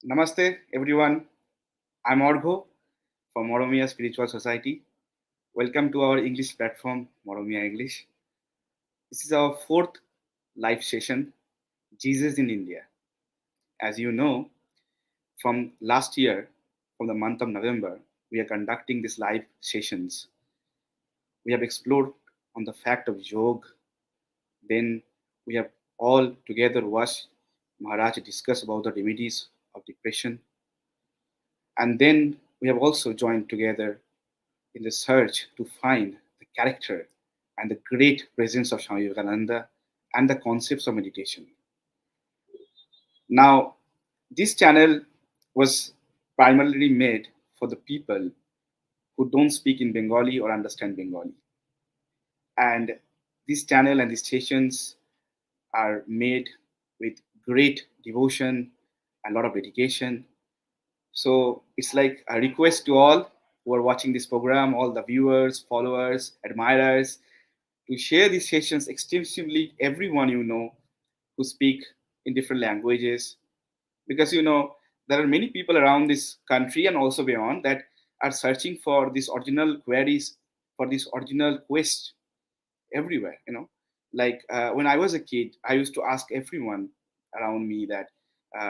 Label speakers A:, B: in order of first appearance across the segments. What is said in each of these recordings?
A: Namaste, everyone. I'm Orgho from Moromia Spiritual Society. Welcome to our English platform, Moromia English. This is our fourth live session, Jesus in India. As you know, from last year, from the month of November, we are conducting these live sessions. We have explored on the fact of yoga. Then we have all together watched Maharaj discuss about the remedies of depression. And then we have also joined together in the search to find the character and the great presence of Swami Vivekananda and the concepts of meditation. Now, this channel was primarily made for the people who don't speak in Bengali or understand Bengali. And this channel and these sessions are made with great devotion and a lot of dedication. So it's like a request to all who are watching this program, all the viewers, followers, admirers, to share these sessions extensively, everyone you know who speak in different languages. Because there are many people around this country and also beyond that are searching for these original queries, for this original quest everywhere. Like when I was a kid, I used to ask everyone around me that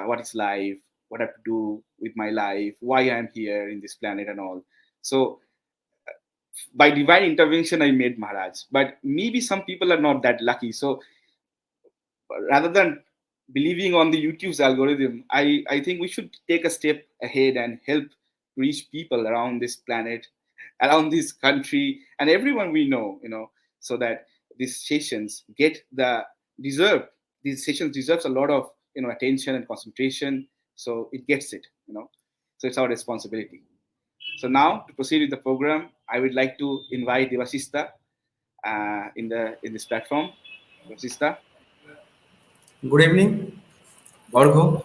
A: what is life, what I have to do with my life, why I'm here in this planet, and all. So by divine intervention, I made Maharaj. But maybe some people are not that lucky. So rather than believing on the YouTube's algorithm, I think we should take a step ahead and help reach people around this planet, around this country, and everyone we know, so that these sessions get the deserve. These sessions deserves a lot of attention and concentration, so it gets it. So it's our responsibility. So now to proceed with the program, I would like to invite Devasista in this platform. Devasista.
B: Good evening, Borgo.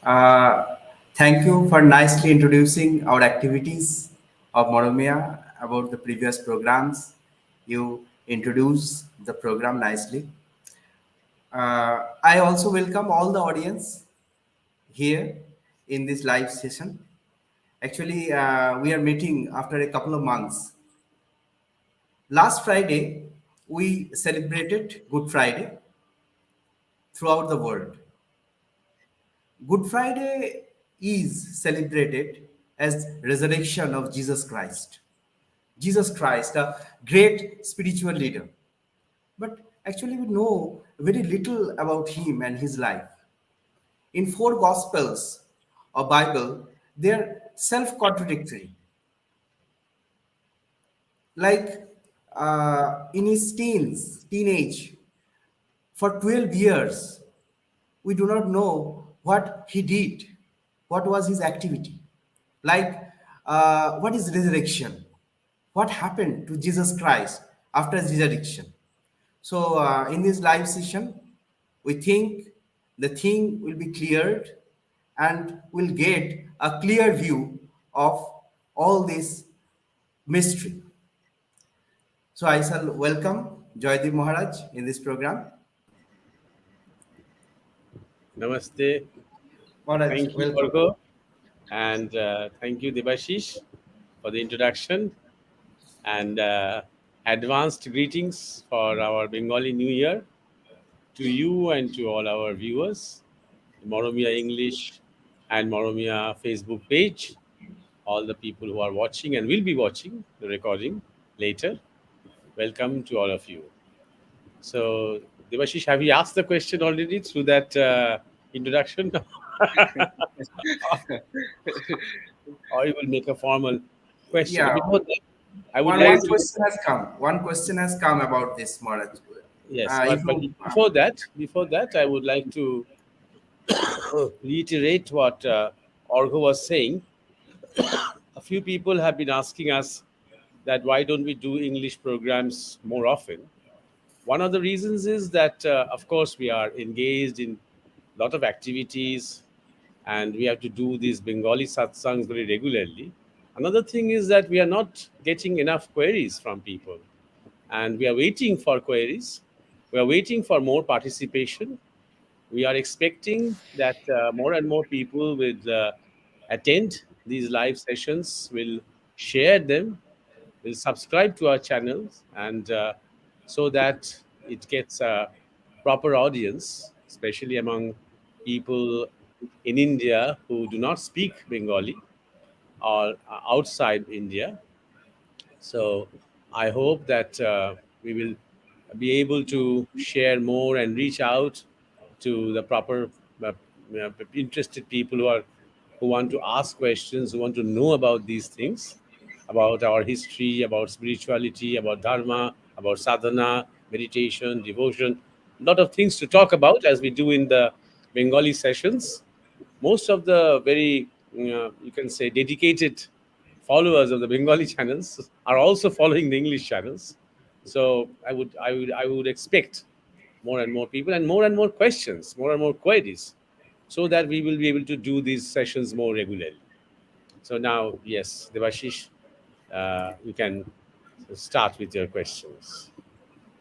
B: Uh, Thank you for nicely introducing our activities of Moromia about the previous programs. You introduced the program nicely. I also welcome all the audience here in this live session. Actually, we are meeting after a couple of months. Last Friday, we celebrated Good Friday throughout the world. Good Friday is celebrated as resurrection of Jesus Christ. Jesus Christ, a great spiritual leader. But actually we know very little about him and his life. In four gospels of Bible, they're self-contradictory. Like in his teenage, for 12 years, we do not know what he did, what was his activity. Like, what is resurrection? What happened to Jesus Christ after his resurrection? So, in this live session, we think the thing will be cleared and we'll get a clear view of all this mystery. So, I shall welcome Joydeep Maharaj in this program.
C: Namaste.
B: Maharaj,
C: Thank you,
B: welcome.
C: Orgo. And thank you, Debashish, for the introduction. And advanced greetings for our Bengali New Year to you and to all our viewers. Moromia English and Moromia Facebook page. All the people who are watching and will be watching the recording later. Welcome to all of you. So, Debashish, have you asked the question already through that introduction? Or you will make a formal question.
B: Yeah,
C: Before that, I would
B: one
C: like to,
B: question has come. One question has come about this, Maharaj.
C: yes,
B: If
C: but
B: you,
C: before that, I would like to reiterate what Orgo was saying. A few people have been asking us that why don't we do English programs more often? One of the reasons is that, of course, we are engaged in a lot of activities and we have to do these Bengali satsangs very regularly. Another thing is that we are not getting enough queries from people and we are waiting for queries. We are waiting for more participation. we are expecting that more and more people will attend these live sessions, will share them, will subscribe to our channels, and so that it gets a proper audience, especially among people in India who do not speak Bengali or outside India. So I hope that we will be able to share more and reach out to the proper interested people who want to ask questions, who want to know about these things, about our history, about spirituality, about dharma, about sadhana, meditation, devotion. A lot of things to talk about as we do in the Bengali sessions. Most of the very you can say dedicated followers of the Bengali channels are also following the English channels. So I would expect more and more people and more questions, more and more queries, so that we will be able to do these sessions more regularly. So now, yes, Devashish, you can start with your questions.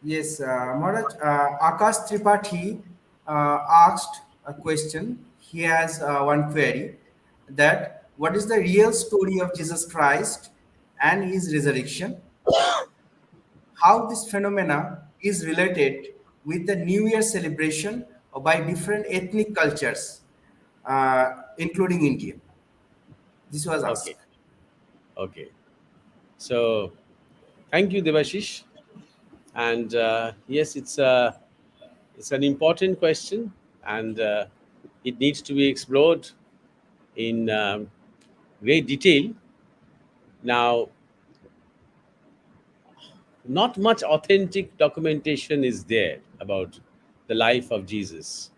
B: Yes, Maharaj, Akash Tripathi asked a question. He has one query that what is the real story of Jesus Christ and his resurrection? How this phenomena is related with the New Year celebration by different ethnic cultures, including India? This was
C: Okay,
B: asked.
C: okay. So thank you, Devashish. And yes, it's an important question, and it needs to be explored in great detail. Now, not much authentic documentation is there about the life of Jesus,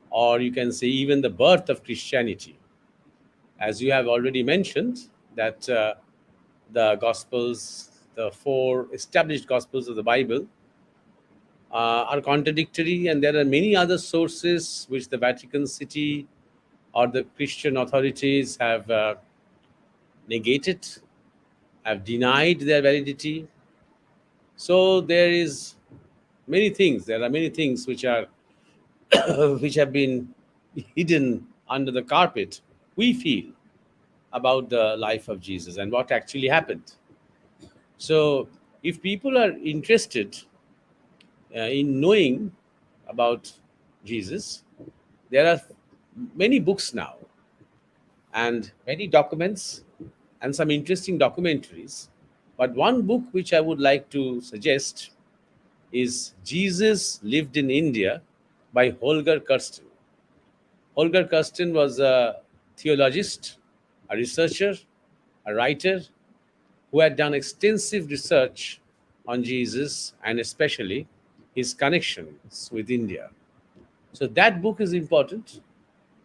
C: or you can say even the birth of Christianity. As you have already mentioned, that the Gospels, the four established Gospels of the Bible, are contradictory, and there are many other sources which the Vatican City or the Christian authorities have negated, have denied their validity. So there is many things. There are many things which are which have been hidden under the carpet. We feel about the life of Jesus and what actually happened. So if people are interested in knowing about Jesus, there are many books now and many documents and some interesting documentaries. But one book which I would like to suggest is Jesus Lived in India by Holger Kirsten. Holger Kirsten was a theologist, a researcher, a writer who had done extensive research on Jesus and especially his connections with India. So that book is important.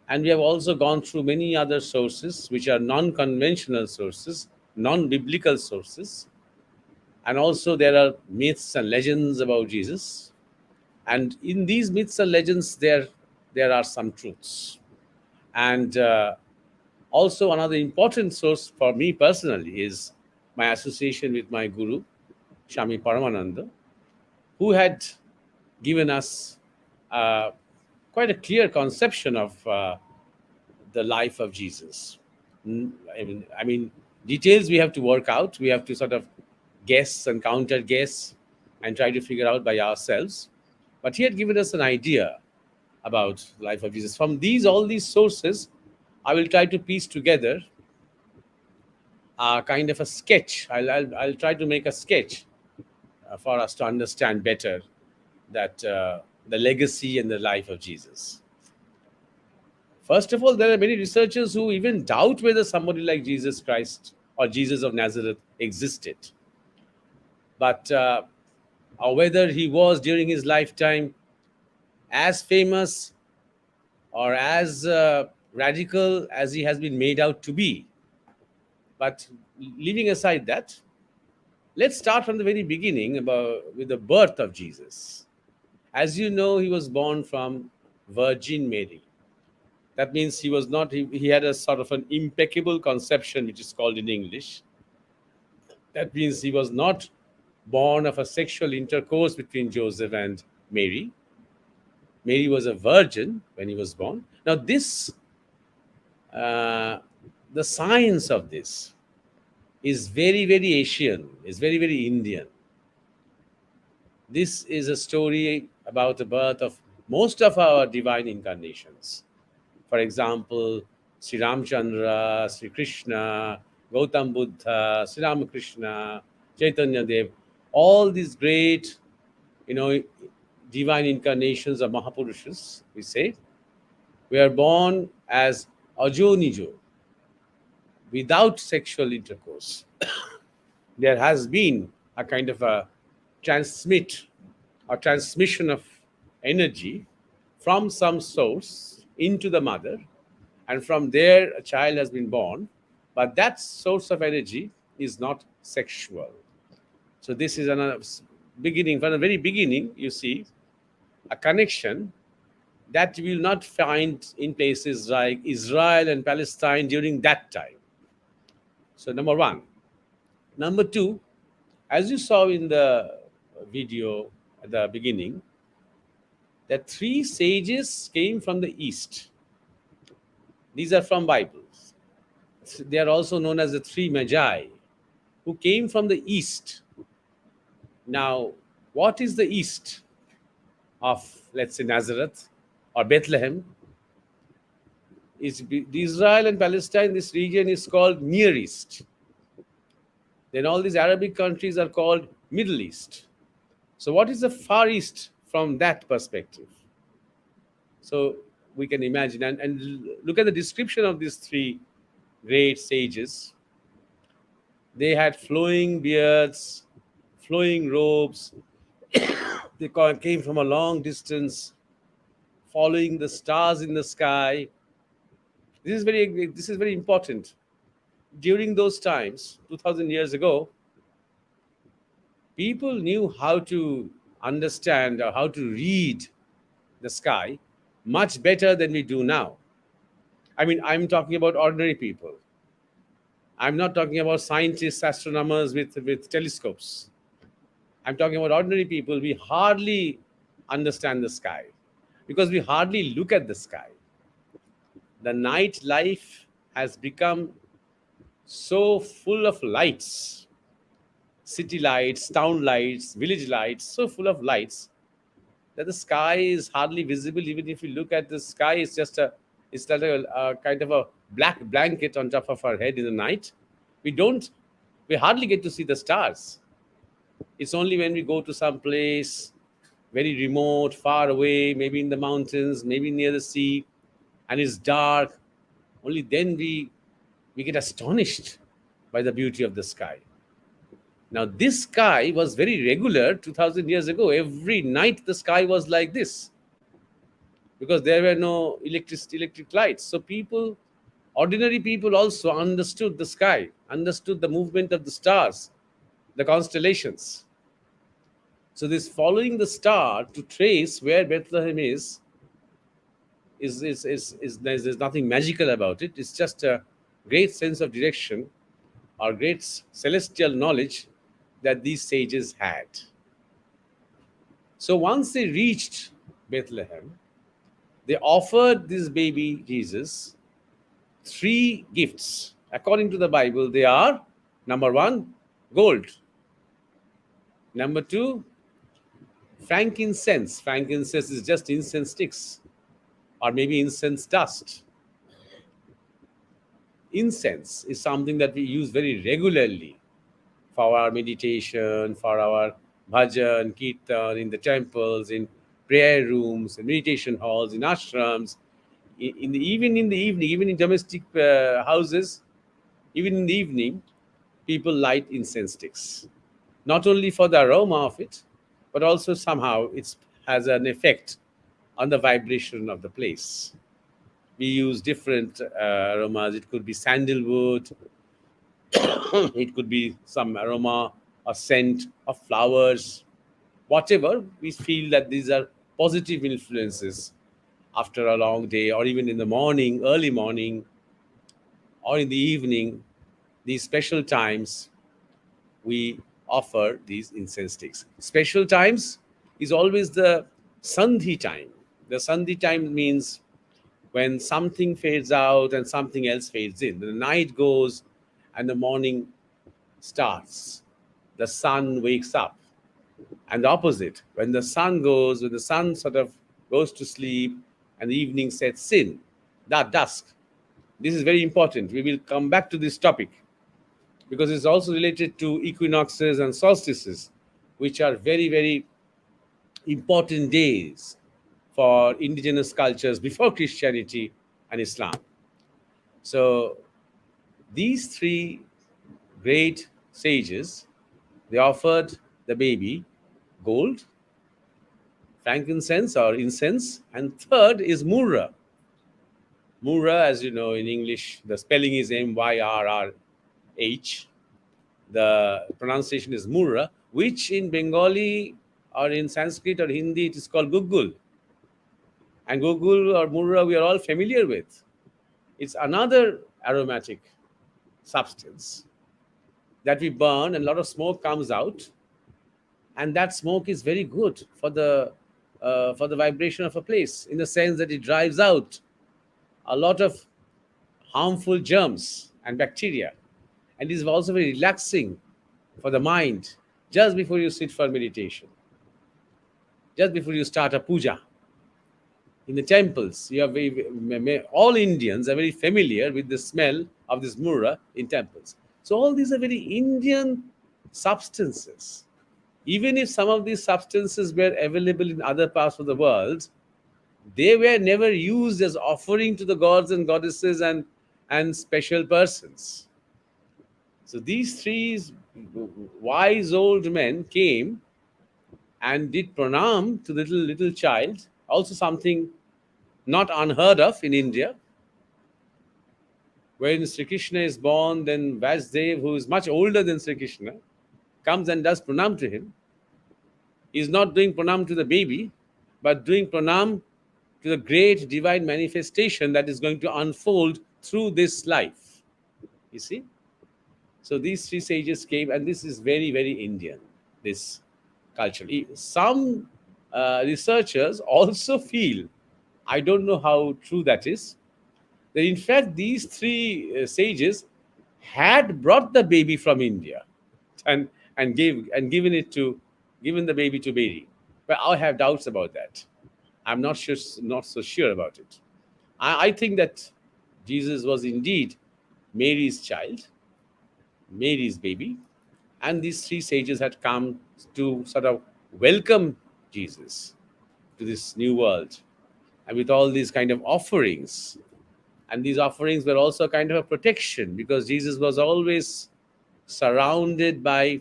C: And we have also gone through many other sources which are non conventional sources, non biblical sources. And also, there are myths and legends about Jesus. And in these myths and legends, there are some truths. And also, another important source for me personally is my association with my guru, Shami Paramananda, who had given us uh, quite a clear conception of the life of Jesus. I mean, details we have to work out. We have to sort of guess and counter guess and try to figure out by ourselves. But he had given us an idea about the life of Jesus. From all these sources, I will try to piece together kind of a sketch. I'll try to make a sketch for us to understand better that the legacy and the life of Jesus. First of all, there are many researchers who even doubt whether somebody like Jesus Christ or Jesus of Nazareth existed, but or whether he was during his lifetime as famous or as radical as he has been made out to be. But leaving aside that, let's start from the very beginning about with the birth of Jesus. As you know, he was born from Virgin Mary. That means he was not, he had a sort of an impeccable conception, which is called in English. That means he was not born of a sexual intercourse between Joseph and Mary. Mary was a virgin when he was born. Now, uh, the science of this is very, very Asian, is very, very Indian. This is a story about the birth of most of our divine incarnations. For example, Sri Ramchandra, Sri Krishna, Gautam Buddha, Sri Ramakrishna, Chaitanya Dev, all these great, you know, divine incarnations of Mahapurushas, we say, we are born as ajo nijo, without sexual intercourse. There has been a kind of a transmit or transmission of energy from some source into the mother, and from there a child has been born, but that source of energy is not sexual. So this is another beginning. From the very beginning, you see a connection that you will not find in places like Israel and Palestine during that time. So number one. Number two, as you saw in the video at the beginning, that three sages came from the east. These are from Bibles. They are also known as the three magi who came from the east. Now, what is the east of, let's say, Nazareth or Bethlehem? Is Israel and Palestine, this region is called Near East. Then all these Arabic countries are called Middle East. So, what is the Far East from that perspective? So, we can imagine and look at the description of these three great sages. They had flowing beards, flowing robes. They came from a long distance, following the stars in the sky. This is very important. During those times, 2000 years ago, people knew how to understand or how to read the sky much better than we do now. I mean, I'm talking about ordinary people. I'm not talking about scientists, astronomers with telescopes. I'm talking about ordinary people. We hardly understand the sky because we hardly look at the sky. The night life has become so full of lights, city lights, town lights, village lights, so full of lights that the sky is hardly visible. Even if you look at the sky, it's like a kind of a black blanket on top of our head in the night. We hardly get to see the stars. It's only when we go to some place very remote, far away, maybe in the mountains, maybe near the sea, and it's dark. Only then we get astonished by the beauty of the sky. Now, this sky was very regular 2000 years ago. Every night the sky was like this because there were no electric lights. So ordinary people also understood the sky, understood the movement of the stars, the constellations. So this following the star to trace where Bethlehem is there's nothing magical about it. It's just a great sense of direction or great celestial knowledge that these sages had. So once they reached Bethlehem, they offered this baby Jesus three gifts. According to the Bible, they are number one, gold. Number two, frankincense. Frankincense is just incense sticks or maybe incense dust. Incense is something that we use very regularly for our meditation, for our bhajan, kirtan, in the temples, in prayer rooms, in meditation halls, in ashrams, even in the evening, even in domestic houses, even in the evening, people light incense sticks. Not only for the aroma of it, but also somehow it has an effect on the vibration of the place. We use different aromas. It could be sandalwood, it could be some aroma or scent of flowers, whatever. We feel that these are positive influences after a long day, or even in the morning, early morning, or in the evening, these special times we offer these incense sticks. Special times is always the sandhi time. The Sandhi time means when something fades out and something else fades in. The night goes and the morning starts. The sun wakes up. And the opposite, when the sun goes, when the sun sort of goes to sleep and the evening sets in, that dusk. This is very important. We will come back to this topic because it's also related to equinoxes and solstices, which are very, very important days for indigenous cultures before Christianity and Islam. So these three great sages, they offered the baby gold, frankincense or incense, and third is murra. Murra, as you know, in English, the spelling is Myrrh. The pronunciation is murra, which in Bengali or in Sanskrit or Hindi it is called gugul. And gugul or murra we are all familiar with. It's another aromatic substance that we burn, and a lot of smoke comes out, and that smoke is very good for the vibration of a place, in the sense that it drives out a lot of harmful germs and bacteria, and is also very relaxing for the mind just before you sit for meditation, just before you start a puja in the temples. You are all Indians are very familiar with the smell of this murra in temples. So all these are very Indian substances. Even if some of these substances were available in other parts of the world, they were never used as offering to the gods and goddesses and special persons. So these three wise old men came and did pranam to the little child, also something not unheard of in India. When Sri Krishna is born, then Vasudev, who is much older than Sri Krishna, comes and does pranam to him. He is not doing pranam to the baby, but doing pranam to the great divine manifestation that is going to unfold through this life. You see? So these three sages came, and this is very, very Indian, this culture. Some researchers also feel, I don't know how true that is, that in fact these three sages had brought the baby from India and given the baby to Mary. But I have doubts about that. I'm not so sure about it. I think that Jesus was indeed Mary's child, Mary's baby, and these three sages had come to sort of welcome Jesus to this new world, and with all these kind of offerings. And these offerings were also kind of a protection, because Jesus was always surrounded by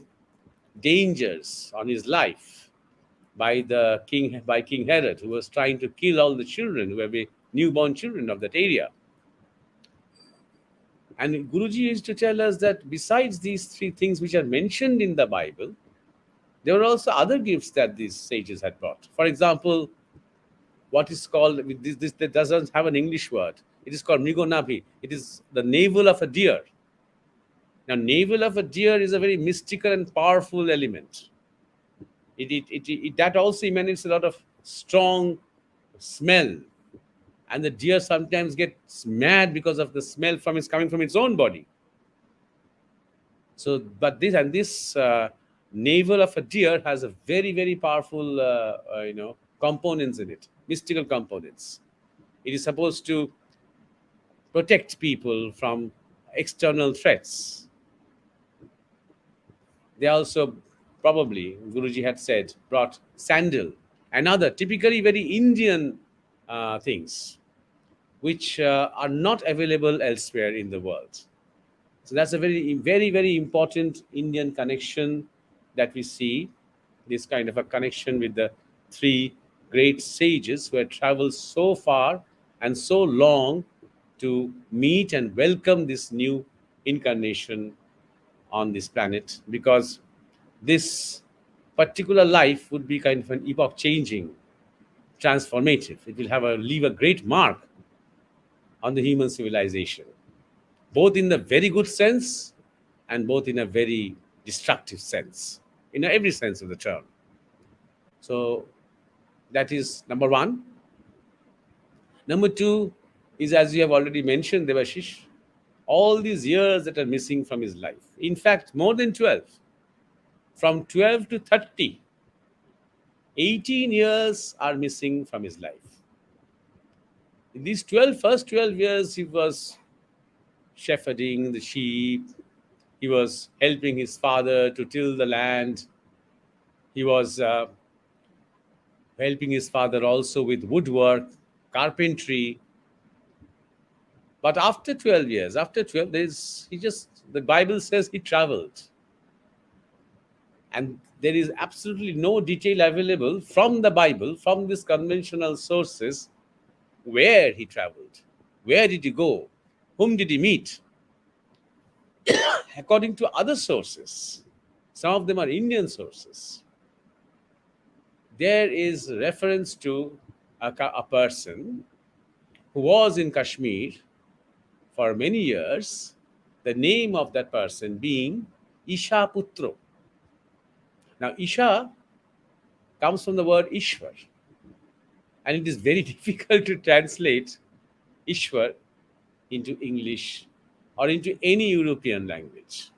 C: dangers on his life by King Herod, who was trying to kill all the children who were newborn children of that area. And Guruji used to tell us that besides these three things which are mentioned in the Bible, there were also other gifts that these sages had brought. For example, what is called, this that doesn't have an English word. It is called mrigonabhi. It is the navel of a deer. Now, navel of a deer is a very mystical and powerful element. That also emanates a lot of strong smell, and the deer sometimes gets mad because of the smell from it's coming from its own body. So, but this navel of a deer has a very, very powerful components in it, mystical components. It is supposed to protect people from external threats. They also, probably, Guruji had said, brought sandal and other typically very Indian things, which are not available elsewhere in the world. So that's a very, very, very important Indian connection that we see, this kind of a connection with the three great sages who had traveled so far and so long to meet and welcome this new incarnation on this planet, because this particular life would be kind of an epoch changing, transformative. It will leave a great mark on the human civilization, both in the very good sense and both in a very destructive sense, in every sense of the term. So that is number one. Number two is, as you have already mentioned, Devashish, all these years that are missing from his life. In fact, more than 12. From 12 to 30, 18 years are missing from his life. In these first 12 years, he was shepherding the sheep, he was helping his father to till the land, he was helping his father also with woodwork, carpentry. But after 12 years, after 12 days, the Bible says he traveled. And there is absolutely no detail available from the Bible, from these conventional sources, where he traveled, where did he go, whom did he meet. According to other sources, some of them are Indian sources, there is reference to a person who was in Kashmir for many years, the name of that person being Isha Putro. Now, Isha comes from the word Ishwar, and it is very difficult to translate Ishwar into English or into any European language.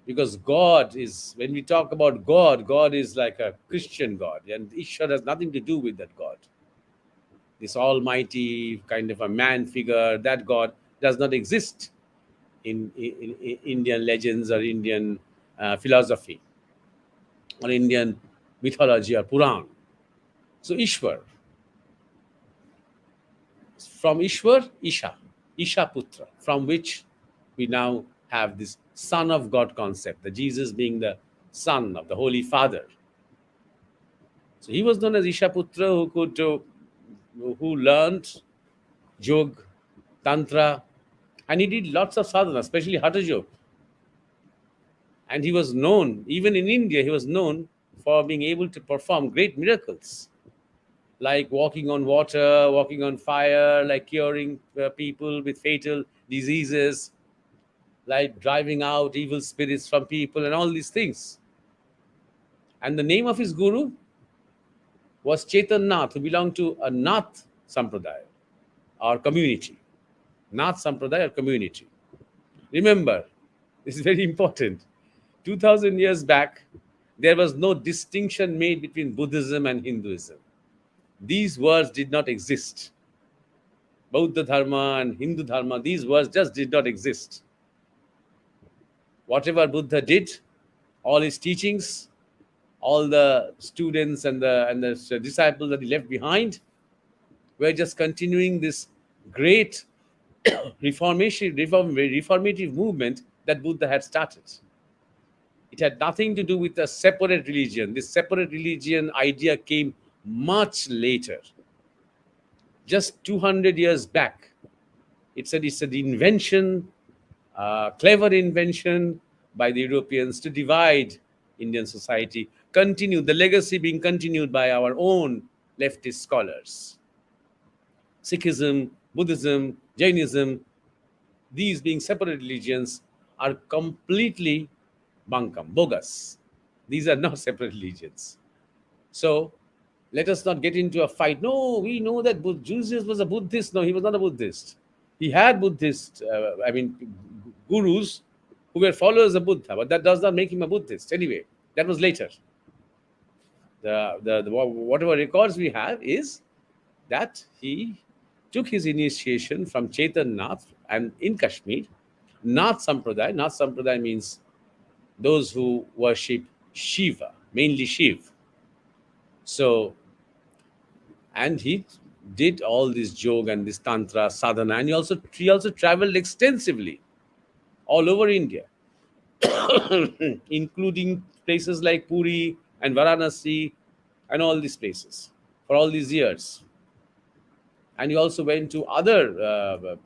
C: Because God is, when we talk about God, God is like a Christian God, and Ishwar has nothing to do with that God. This almighty kind of a man figure, that God does not exist in Indian legends or Indian philosophy or Indian mythology or Puran. So Ishwar, from Ishwar, Isha, Isha Putra, from which we now have this Son of God concept, the Jesus being the Son of the Holy Father. So he was known as Isha Putra, who learned Yog, Tantra, and he did lots of sadhana, especially Hatha Yoga. And he was known, even in India, he was known for being able to perform great miracles, like walking on water, walking on fire, like curing people with fatal diseases, like driving out evil spirits from people, and all these things. And the name of his guru was Chetan Nath, who belonged to a Nath Sampradaya or community. Nath Sampradaya or community. Remember, this is very important. 2000 years back, there was no distinction made between Buddhism and Hinduism. These words did not exist. Bauddha Dharma and Hindu Dharma, these words just did not exist. Whatever Buddha did, all his teachings, all the students and the disciples that he left behind were just continuing this great reformative movement that Buddha had started. It had nothing to do with a separate religion. This separate religion idea came much later, just 200 years back. It's an invention, clever invention by the Europeans to divide Indian society, continue the legacy being continued by our own leftist scholars. Sikhism, Buddhism, Jainism, these being separate religions, are completely bunkum, bogus. These are not separate religions. So let us not get into a fight. No, we know that Jesus was a Buddhist. No, he was not a Buddhist. He had Buddhist, gurus who were followers of Buddha, but that does not make him a Buddhist. Anyway, that was later. The whatever records we have is that he took his initiation from Chetan Nath and in Kashmir. Nath Sampradaya means those who worship Shiva, mainly Shiv. So, and he did all this yoga and this tantra sadhana, and he also traveled extensively all over India, including places like Puri and Varanasi and all these places for all these years. And he also went to other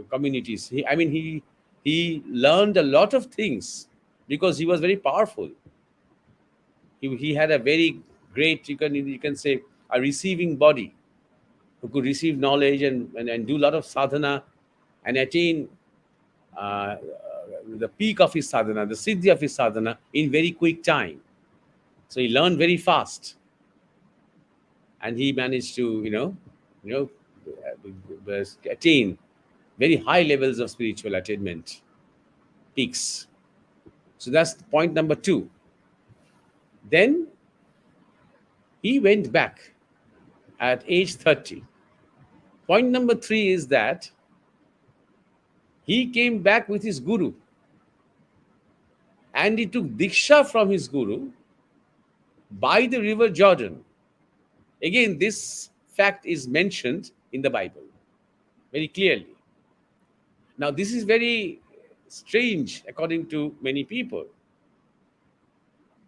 C: communities. He learned a lot of things because he was very powerful. He had a very great, you can say, a receiving body who could receive knowledge and do a lot of sadhana and attain the peak of his sadhana, the siddhi of his sadhana in very quick time. So he learned very fast, and he managed to, attain very high levels of spiritual attainment, peaks. So that's point number two. Then he went back at age 30. Point number three is that he came back with his guru and he took diksha from his guru by the river Jordan. Again, this fact is mentioned in the Bible very clearly. Now, this is very strange according to many people,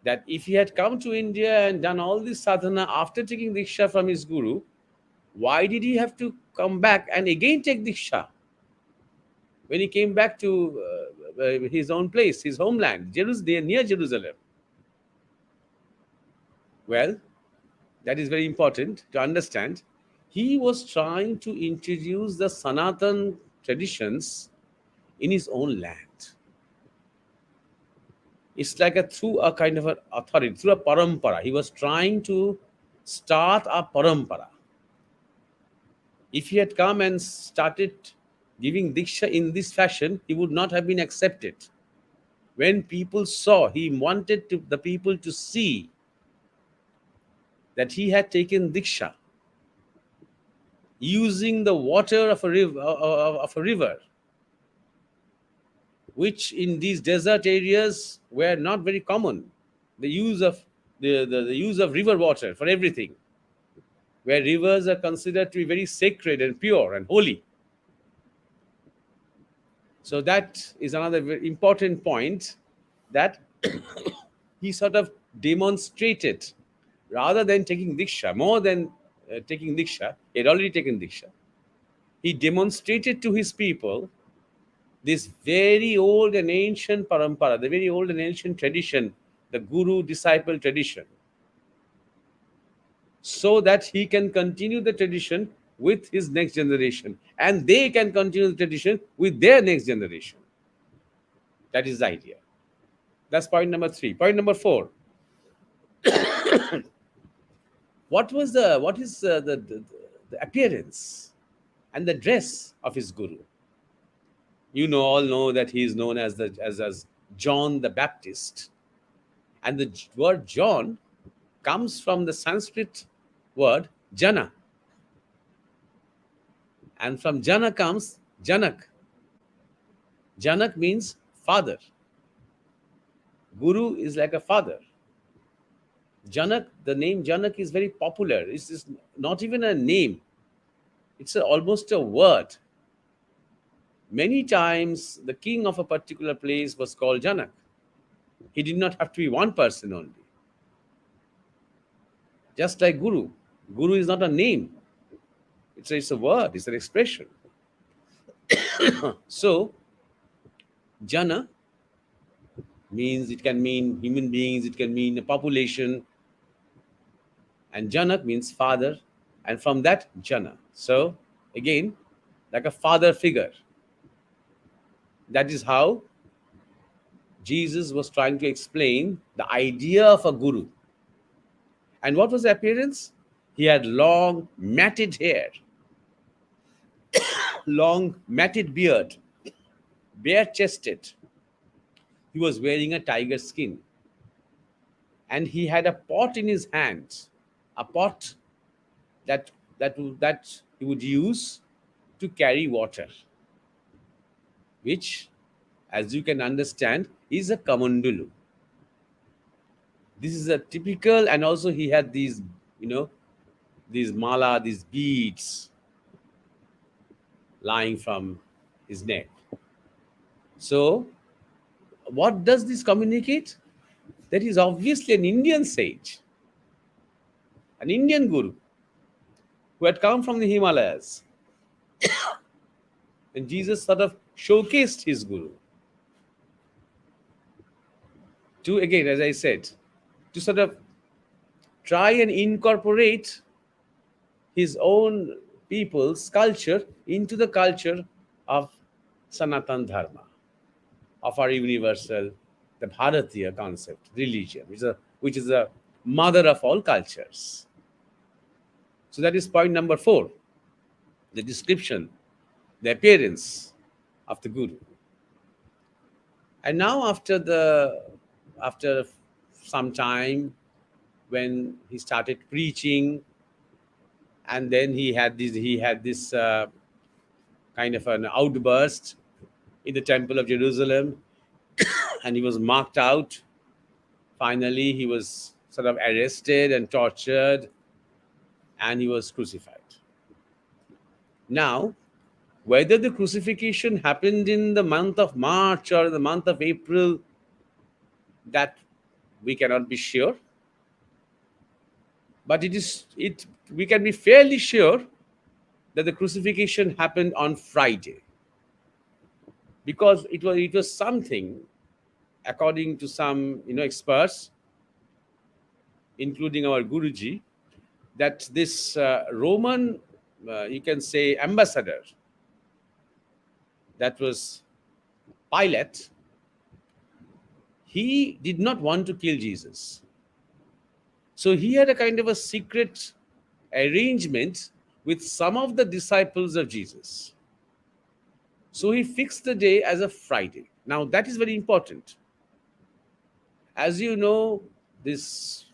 C: that if he had come to India and done all this sadhana after taking diksha from his guru, why did he have to come back and again take diksha when he came back to his own place, his homeland, Jerusalem, near Jerusalem? Well, that is very important to understand. He was trying to introduce the Sanatan traditions in his own land. It's like through a kind of an authority, through a parampara. He was trying to start a parampara. If he had come and started giving diksha in this fashion, he would not have been accepted. When people saw, he wanted the people to see that he had taken diksha using the water of a river, which in these desert areas were not very common. The use of the use of river water for everything, where rivers are considered to be very sacred and pure and holy. So that is another very important point, that he sort of demonstrated, rather than taking diksha, more than taking diksha, he had already taken diksha. He demonstrated to his people this very old and ancient parampara, the very old and ancient tradition, the guru disciple tradition, so that he can continue the tradition with his next generation, and they can continue the tradition with their next generation. That is the idea. That's point number three. Point number four. What is the appearance and the dress of his guru? You all know that he is known as as John the Baptist, and the word John comes from the Sanskrit word Jana, and from Jana comes Janak. Janak means father. Guru is like a father. Janak, the name Janak is very popular. It's not even a name, it's almost a word. Many times the king of a particular place was called Janak. He did not have to be one person only. Just like Guru. Guru is not a name, it's a word, it's an expression. So, Jana means, it can mean human beings, it can mean a population, and Janak means father, and from that Jana. So again, like a father figure. That is how Jesus was trying to explain the idea of a guru. And what was the appearance? He had long matted hair, long matted beard, bare chested. He was wearing a tiger skin, and he had a pot in his hand, a pot that he would use to carry water, which, as you can understand, is a kamandulu. This is a typical, and also he had these, these mala, these beads lying from his neck. So, what does this communicate? That is obviously an Indian sage, an Indian guru who had come from the Himalayas. And Jesus sort of showcased his guru to, again, as I said, to sort of try and incorporate his own people's culture into the culture of Sanatan Dharma, of our universal, the Bharatiya concept, religion, which is the mother of all cultures. So that is point number four. the description, the appearance of the Guru. And now after some time, when he started preaching, and then he had this kind of an outburst in the temple of Jerusalem, and he was marked out. Finally, he was sort of arrested and tortured, and he was crucified. Now, whether the crucifixion happened in the month of March or the month of April, that we cannot be sure. But it we can be fairly sure that the crucifixion happened on Friday, because it was something, according to some experts, including our Guruji, that this Roman, you can say, ambassador, that was Pilate, he did not want to kill Jesus. So he had a kind of a secret arrangement with some of the disciples of Jesus. So he fixed the day as a Friday. Now that is very important. As you know, this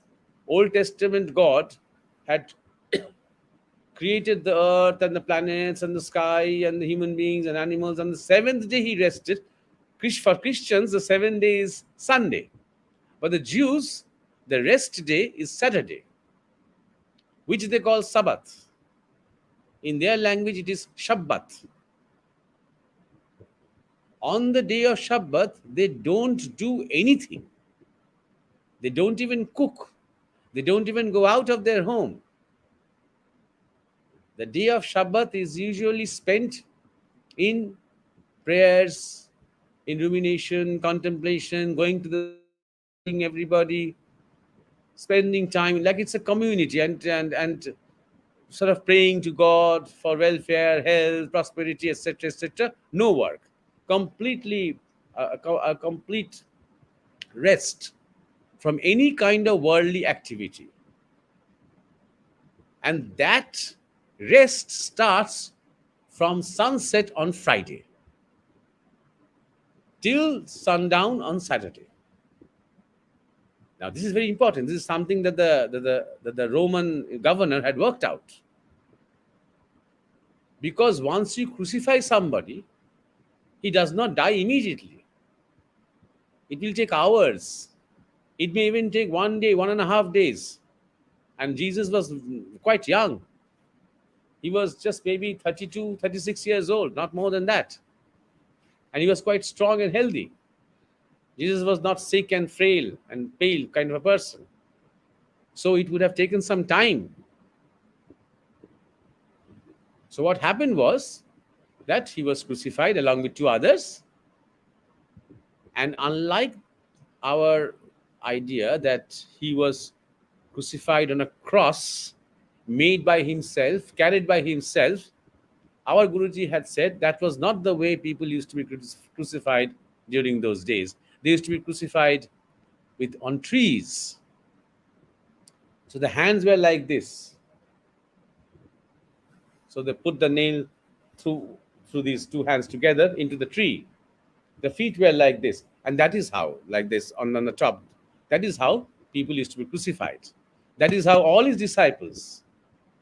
C: Old Testament God had created the earth and the planets and the sky and the human beings and animals. On the seventh day he rested. For Christians, the 7 day is Sunday. But the Jews, the rest day is Saturday, which they call Sabbath. In their language, it is Shabbat. On the day of Shabbat, they don't do anything. They don't even cook. They don't even go out of their home. The day of Shabbat is usually spent in prayers, in rumination, contemplation, going to the temple, meeting everybody, spending time like it's a community, and sort of praying to God for welfare, health, prosperity, etc., etc. No work, completely a complete rest from any kind of worldly activity. And that rest starts from sunset on Friday till sundown on Saturday. Now, this is very important. This is something that the Roman governor had worked out. Because once you crucify somebody, he does not die immediately. It will take hours. It may even take 1 day, 1.5 days. And Jesus was quite young. He was just maybe 32, 36 years old, not more than that. And he was quite strong and healthy. Jesus was not sick and frail and pale kind of a person. So it would have taken some time. So what happened was that he was crucified along with two others. And unlike our idea that he was crucified on a cross made by himself, carried by himself, our Guruji had said that was not the way people used to be crucified during those days. They used to be crucified on trees. So the hands were like this. So they put the nail through these two hands together into the tree. The feet were like this. And that is how, like this, on the top. That is how people used to be crucified. That is how all his disciples,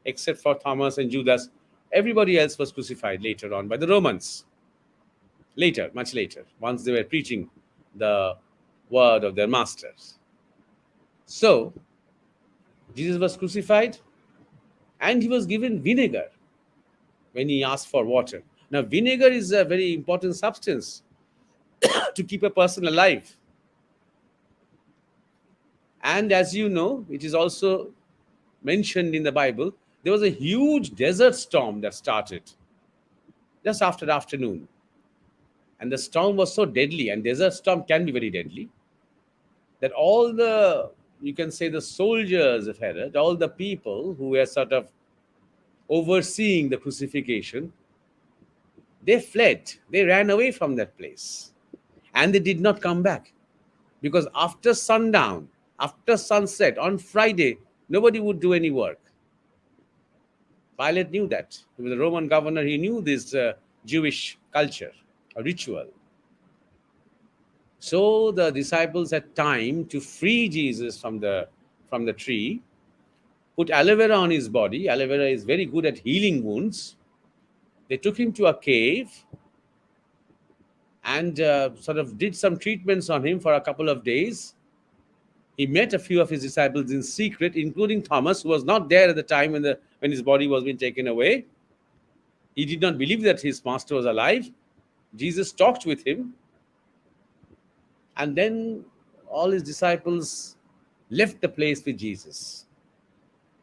C: except for Thomas and Judas, everybody else was crucified later on by the Romans. Later, much later, once they were preaching the word of their masters. So, Jesus was crucified and he was given vinegar when he asked for water. Now, vinegar is a very important substance to keep a person alive. And as you know, it is also mentioned in the Bible, there was a huge desert storm that started just after afternoon. And the storm was so deadly, and desert storm can be very deadly, that all the, you can say, the soldiers of Herod, all the people who were sort of overseeing the crucifixion, they fled. They ran away from that place. And they did not come back. Because after sundown, after sunset on Friday, nobody would do any work. Pilate knew that. He was a Roman governor. He knew this Jewish culture, a ritual. So the disciples had time to free Jesus from the tree, put aloe vera on his body. Aloe vera is very good at healing wounds. They took him to a cave and sort of did some treatments on him for a couple of days. He met a few of his disciples in secret, including Thomas, who was not there at the time when his body was being taken away. He did not believe that his master was alive. Jesus talked with him, and then all his disciples left the place with Jesus.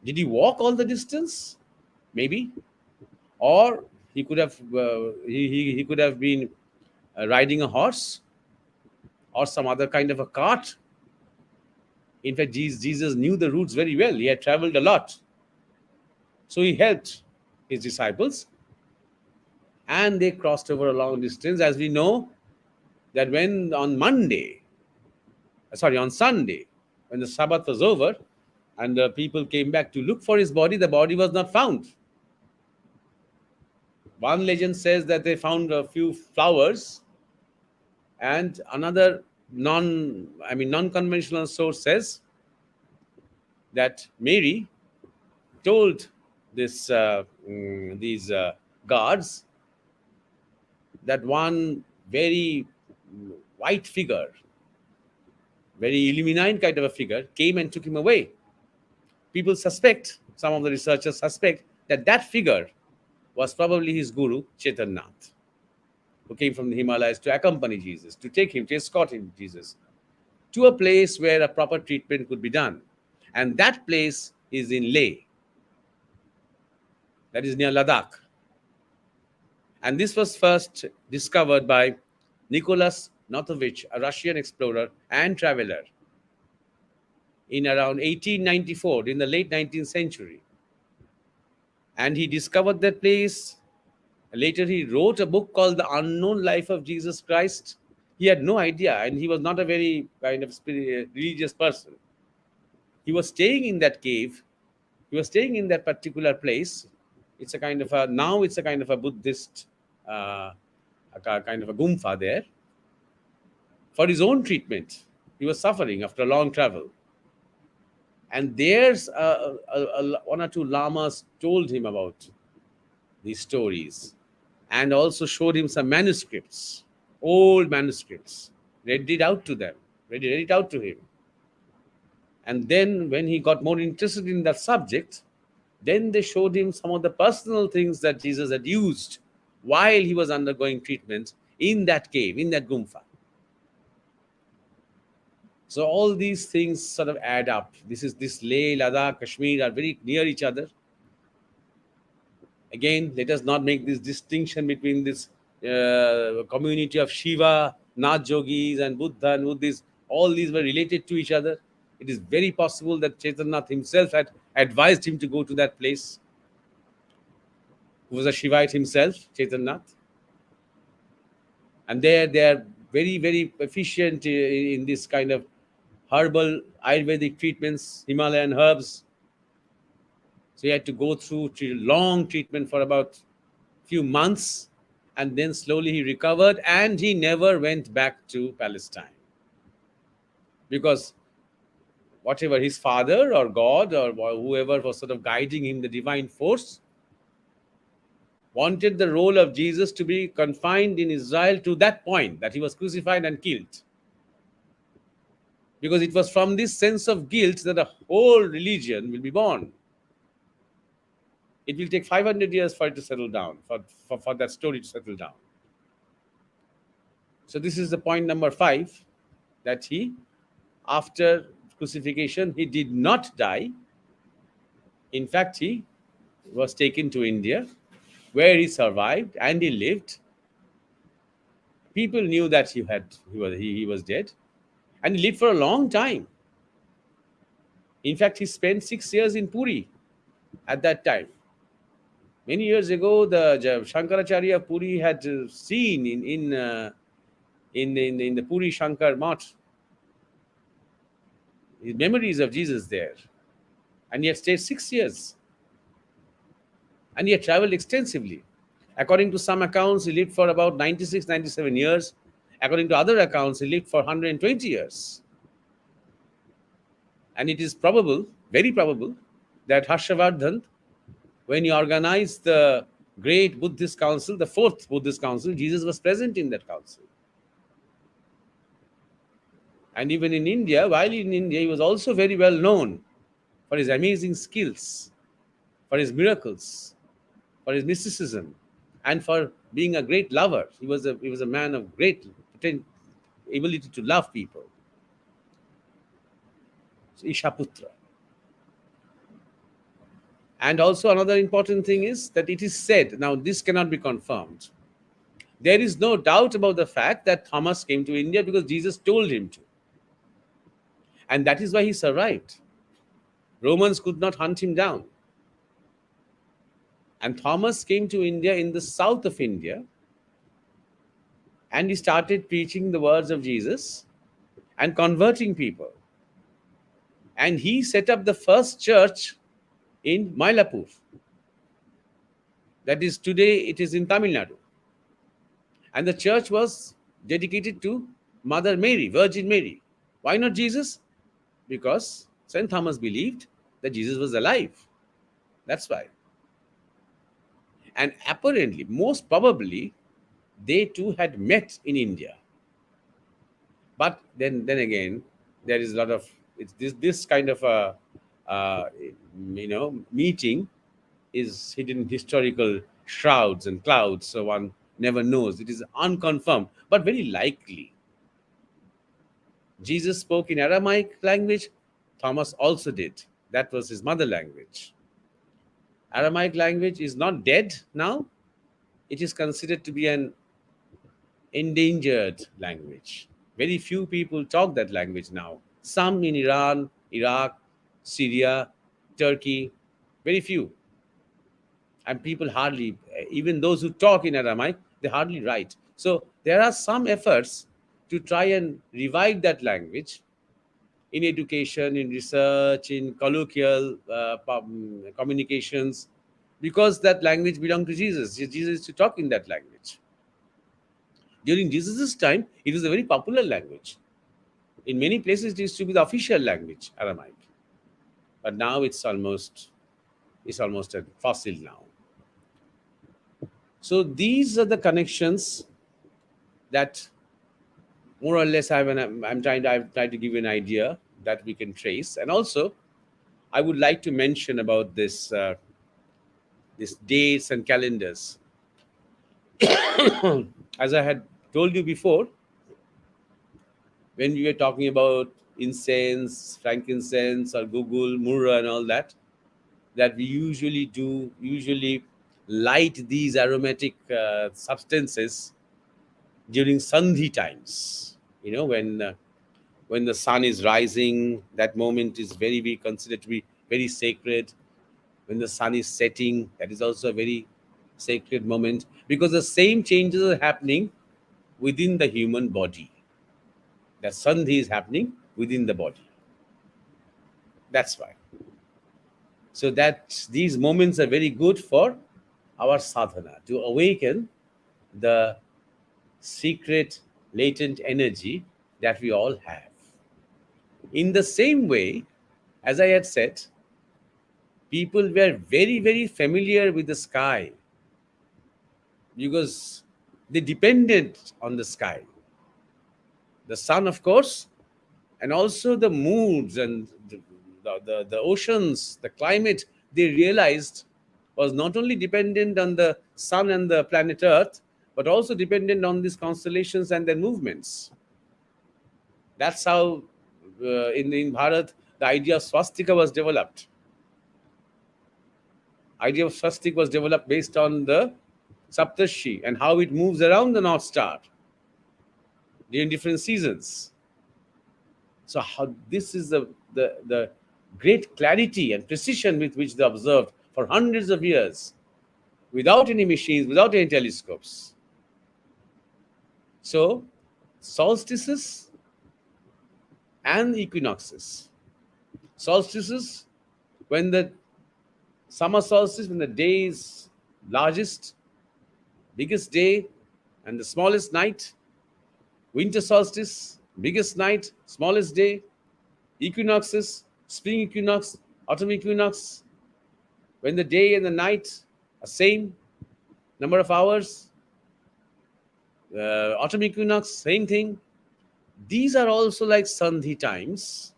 C: Did he walk all the distance? Maybe. Or he could have he could have been riding a horse or some other kind of a cart. In fact, Jesus knew the routes very well. He had traveled a lot. So he helped his disciples and they crossed over a long distance. As we know, that when on Sunday, when the Sabbath was over and the people came back to look for his body, the body was not found. One legend says that they found a few flowers, and another non-conventional source says that Mary told these guards that one very white figure, very illuminate kind of a figure, came and took him away. People suspect, some of the researchers suspect, that that figure was probably his guru, Chaitanya, who came from the Himalayas to accompany Jesus, to take him, to escort him, Jesus, to a place where a proper treatment could be done. And that place is in Leh, that is near Ladakh. And this was first discovered by Nicholas Notovich, a Russian explorer and traveler, in around 1894, in the late 19th century. And he discovered that place. Later, he wrote a book called The Unknown Life of Jesus Christ. He had no idea, and he was not a very kind of religious person. He was staying in that cave. He was staying in that particular place. It's a kind of a Buddhist, a kind of a gumfa there. For his own treatment, he was suffering after a long travel. And there's one or two lamas told him about these stories and also showed him some manuscripts, old manuscripts, read it out to him. And then when he got more interested in that subject, then they showed him some of the personal things that Jesus had used while he was undergoing treatment in that cave, in that gumfa. So all these things sort of add up. This Leh, Ladakh, Kashmir are very near each other. Again, let us not make this distinction between this community of Shiva, Nath Yogis, and Buddha and Buddhists. All these were related to each other. It is very possible that Chaitanya himself had advised him to go to that place. Who was a Shivite himself, Chaitanya. And they are very, very efficient in this kind of herbal Ayurvedic treatments, Himalayan herbs. So he had to go through long treatment for about few months, and then slowly he recovered, and he never went back to Palestine. Because whatever his father or God or whoever was sort of guiding him, the divine force, wanted the role of Jesus to be confined in Israel to that point, that he was crucified and killed. Because it was from this sense of guilt that a whole religion will be born. It will take 500 years for it to settle down, for that story to settle down. So this is the point number 5, that he, after crucifixion, he did not die. In fact, he was taken to India, where he survived and he lived. People knew that he was dead, and he lived for a long time. In fact, he spent 6 years in Puri at that time. Many years ago, the Shankaracharya of Puri had seen in the Puri Shankar Math his memories of Jesus there, and he had stayed 6 years. and he had traveled extensively. According to some accounts, he lived for about 96, 97 years. According to other accounts, he lived for 120 years. And it is probable, very probable, that Harshavardhan, when he organized the great Buddhist council, the fourth Buddhist council, Jesus was present in that council. And even in India, while in India, he was also very well known for his amazing skills, for his miracles, for his mysticism, and for being a great lover. He was a man of great ability to love people. So, Ishaputra. And also another important thing is that it is said, now this cannot be confirmed. There is no doubt about the fact that Thomas came to India because Jesus told him to. And that is why he survived. Romans could not hunt him down. And Thomas came to India in the south of India, and he started preaching the words of Jesus and converting people. And he set up the first church in Mylapore. That is, today it is in Tamil Nadu. And the church was dedicated to Mother Mary, Virgin Mary. Why not Jesus? Because St. Thomas believed that Jesus was alive. That's why. And apparently, most probably, they two had met in India. But then again, there is a lot of it's this kind of a meeting is hidden in historical shrouds and clouds, so one never knows. It is unconfirmed, but very likely. Jesus spoke in Aramaic language. Thomas also did. That was his mother language. Aramaic language is not dead now. It is considered to be an endangered language. Very few people talk that language now. Some in Iran, Iraq, Syria, Turkey, very few. And people hardly, even those who talk in Aramaic, they hardly write. So there are some efforts to try and revive that language in education, in research, in colloquial communications, because that language belonged to Jesus. Jesus used to talk in that language. During Jesus' time, it was a very popular language. In many places, it used to be the official language, Aramaic. But now it's almost a fossil now. So these are the connections that more or less I've tried to give you an idea that we can trace. And also, I would like to mention about this dates and calendars. As I had told you before, when we were talking about incense, frankincense, or Google, myrrh, and all that, that we usually light these aromatic substances during Sandhi times. When the sun is rising, that moment is very considered to be very sacred. When the sun is setting, that is also a very sacred moment, because the same changes are happening within the human body. That Sandhi is happening within the body. That's why. So that these moments are very good for our sadhana, to awaken the secret latent energy that we all have. In the same way, as I had said, people were very familiar with the sky because they depended on the sky. The sun, of course, and also the moods and the oceans, the climate, they realized was not only dependent on the sun and the planet Earth, but also dependent on these constellations and their movements. That's how in Bharat, the idea of swastika was developed. Idea of swastika was developed based on the Saptashi and how it moves around the North Star during different seasons. So how this is the great clarity and precision with which they observed for hundreds of years, without any machines, without any telescopes. So solstices and equinoxes. Solstices, when the Summer solstice, when the day is largest, biggest day, and the smallest night. Winter solstice, biggest night, smallest day. Equinoxes, spring equinox, autumn equinox, when the day and the night are same number of hours. Autumn equinox, same thing. These are also like Sandhi times,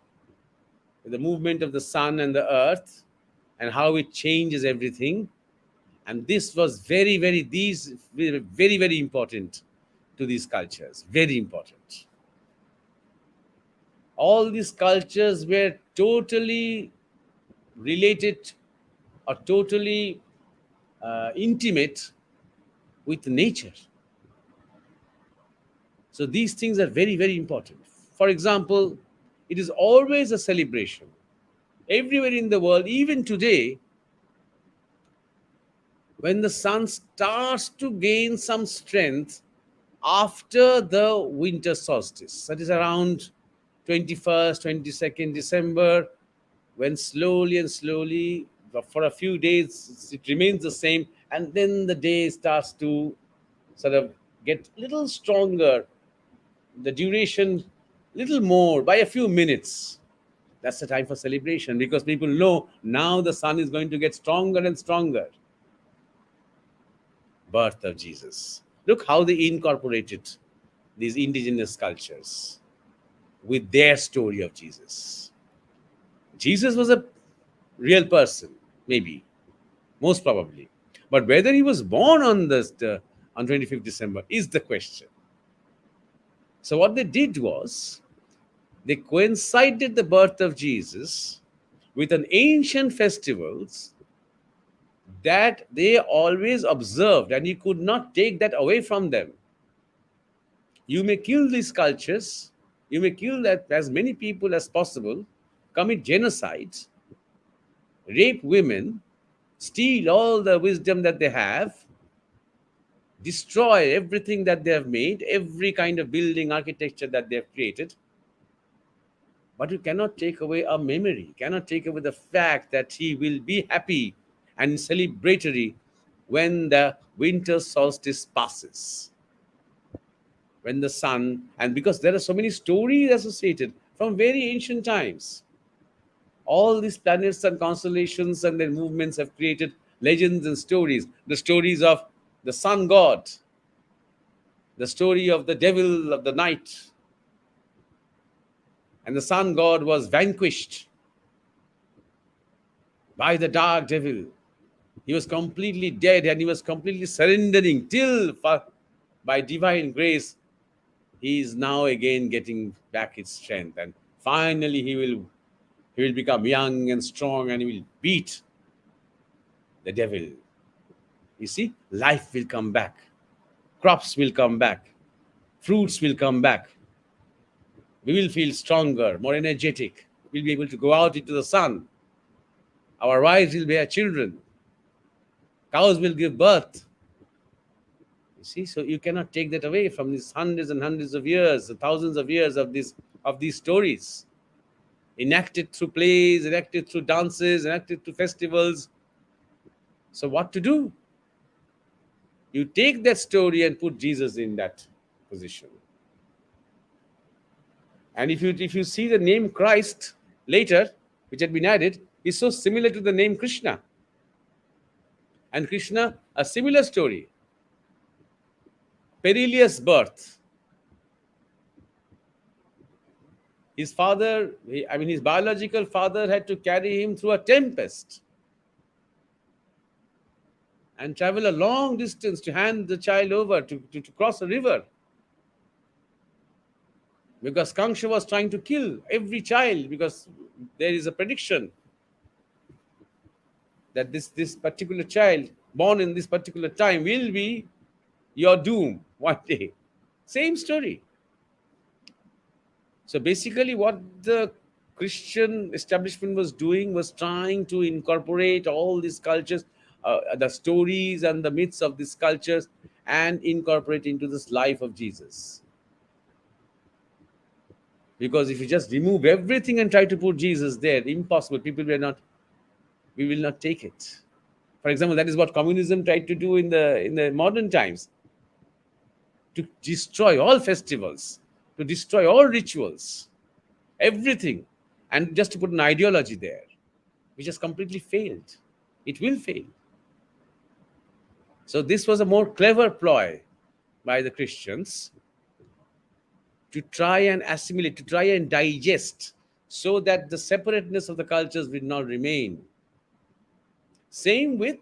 C: the movement of the sun and the earth, and how it changes everything. And this was these were very important to these cultures, very important. All these cultures were totally related or totally intimate with nature. So these things are very important. For example, it is always a celebration everywhere in the world, even today, when the sun starts to gain some strength after the winter solstice. That is around 21st, 22nd December, when slowly and slowly, for a few days, it remains the same, and then the day starts to sort of get a little stronger, the duration little more by a few minutes. That's the time for celebration, because people know now the sun is going to get stronger and stronger. Birth of Jesus. Look how they incorporated these indigenous cultures with their story of Jesus. Jesus was a real person, maybe, most probably. But whether he was born on on 25th December is the question. So what they did was they coincided the birth of Jesus with an ancient festivals that they always observed, and you could not take that away from them. You may kill these cultures, you may kill that as many people as possible, commit genocide, rape women, steal all the wisdom that they have, destroy everything that they have made, every kind of building architecture that they have created. But you cannot take away a memory, cannot take away the fact that he will be happy and celebratory when the winter solstice passes. When the sun, and because there are so many stories associated from very ancient times, all these planets and constellations and their movements have created legends and stories. The stories of the sun god, the story of the devil of the night, and the sun god was vanquished by the dark devil. He was completely dead and he was completely surrendering till, by divine grace, he is now again getting back his strength, and finally he will become young and strong, and he will beat the devil. You see, life will come back, crops will come back, fruits will come back. We will feel stronger, more energetic. We'll be able to go out into the sun. Our wives will bear children. Cows will give birth. You see, so you cannot take that away from these hundreds and hundreds of years, thousands of years of these stories, enacted through plays, enacted through dances, enacted through festivals. So what to do? You take that story and put Jesus in that position. And if you see the name Christ later, which had been added, is so similar to the name Krishna. And Krishna, a similar story. Perilous birth. His father, his biological father had to carry him through a tempest and travel a long distance to hand the child over to cross a river. Because Kanksha was trying to kill every child, because there is a prediction that this particular child born in this particular time will be your doom one day. Same story. So basically, what the Christian establishment was doing was trying to incorporate all these cultures, the stories and the myths of these cultures, and incorporate into this life of Jesus. Because if you just remove everything and try to put Jesus there, impossible. We will not take it. For example, that is what communism tried to do in the modern times, to destroy all festivals, to destroy all rituals, everything, and just to put an ideology there, which has completely failed. It will fail. So this was a more clever ploy by the Christians to try and assimilate, to try and digest, so that the separateness of the cultures will not remain. Same with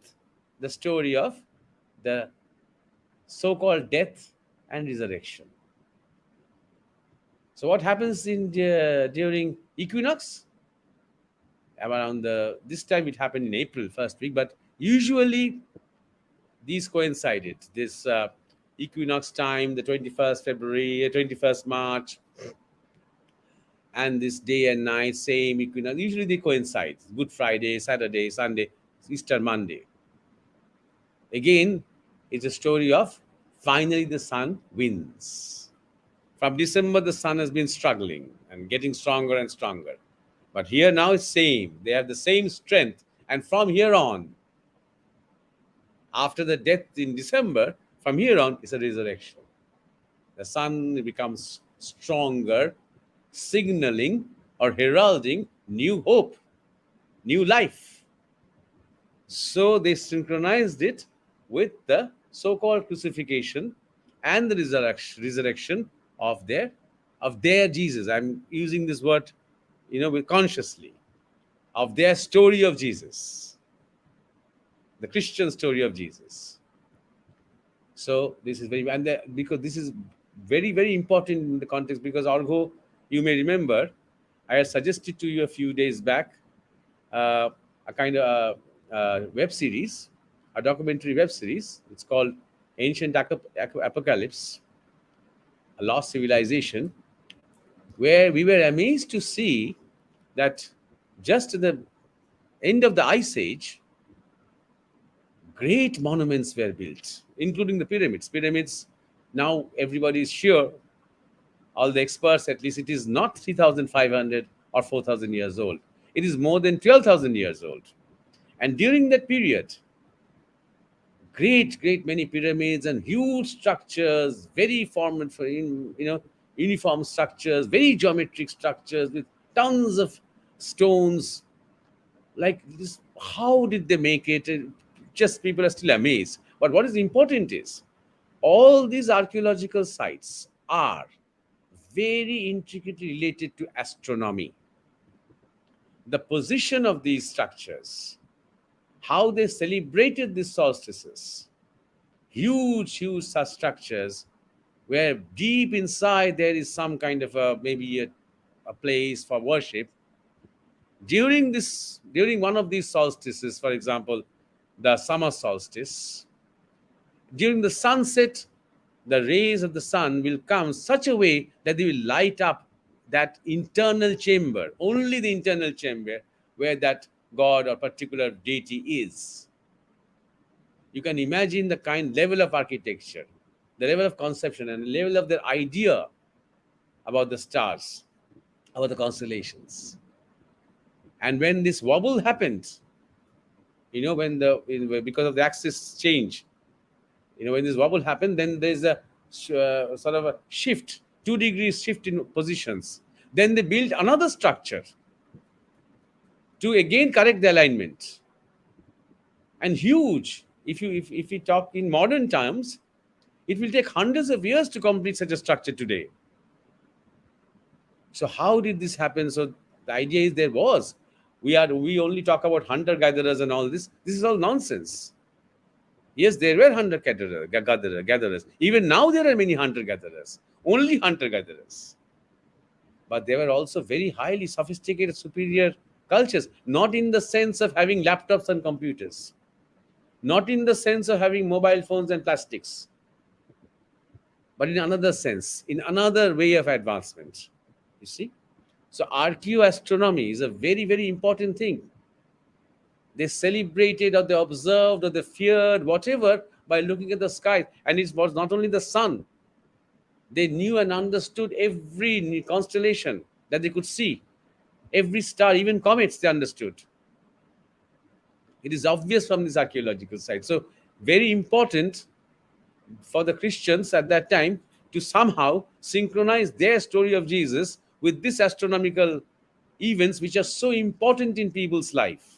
C: the story of the so called death and resurrection. So, what happens during equinox? Around this time it happened in April, first week, but usually these coincided. This equinox time, the 21st February, 21st March, and this day and night, same equinox. Usually they coincide. Good Friday, Saturday, Sunday, Easter Monday. Again, it's a story of finally the sun wins. From December, the sun has been struggling and getting stronger and stronger. But here now it's same. They have the same strength. And from here on, after the death in December, from here on is a resurrection. The sun becomes stronger, signaling or heralding new hope, new life. So they synchronized it with the so-called crucifixion and the resurrection of their Jesus. I'm using this word, consciously, of their story of Jesus, the Christian story of Jesus. So this is because this is very, very important in the context, because although you may remember, I had suggested to you a few days back a kind of web series, a documentary web series. It's called Ancient Apocalypse, a Lost Civilization, where we were amazed to see that just at the end of the Ice Age, great monuments were built, including the pyramids. Pyramids, now everybody is sure, all the experts at least, it is not 3,500 or 4,000 years old. It is more than 12,000 years old. And during that period, great many pyramids and huge structures, very uniform structures, very geometric structures with tons of stones. Like this, how did they make it? Just people are still amazed. But what is important is all these archaeological sites are very intricately related to astronomy. The position of these structures, how they celebrated these solstices, huge such structures, where deep inside there is some kind of maybe a place for worship. During one of these solstices, for example, the summer solstice, during the sunset, the rays of the sun will come such a way that they will light up that internal chamber, only the internal chamber where that god or particular deity is. You can imagine the level of architecture, the level of conception, and the level of their idea about the stars, about the constellations. And when this wobble happened, because of the axis change, when this wobble happened, then there's a sort of a shift, 2 degrees shift in positions. Then they built another structure to again correct the alignment. And huge. If we talk in modern terms, it will take hundreds of years to complete such a structure today. So how did this happen? So the idea is we only talk about hunter gatherers and all this. This is all nonsense. Yes, there were hunter gatherers. Even now there are many hunter gatherers. Only hunter gatherers. But they were also very highly sophisticated, superior cultures. Not in the sense of having laptops and computers. Not in the sense of having mobile phones and plastics. But in another sense, in another way of advancement. You see? So archaeoastronomy is a very, very important thing. They celebrated or they observed or they feared whatever by looking at the sky. And it was not only the sun. They knew and understood every constellation that they could see. Every star, even comets, they understood. It is obvious from this archaeological site. So very important for the Christians at that time to somehow synchronize their story of Jesus with these astronomical events which are so important in people's life.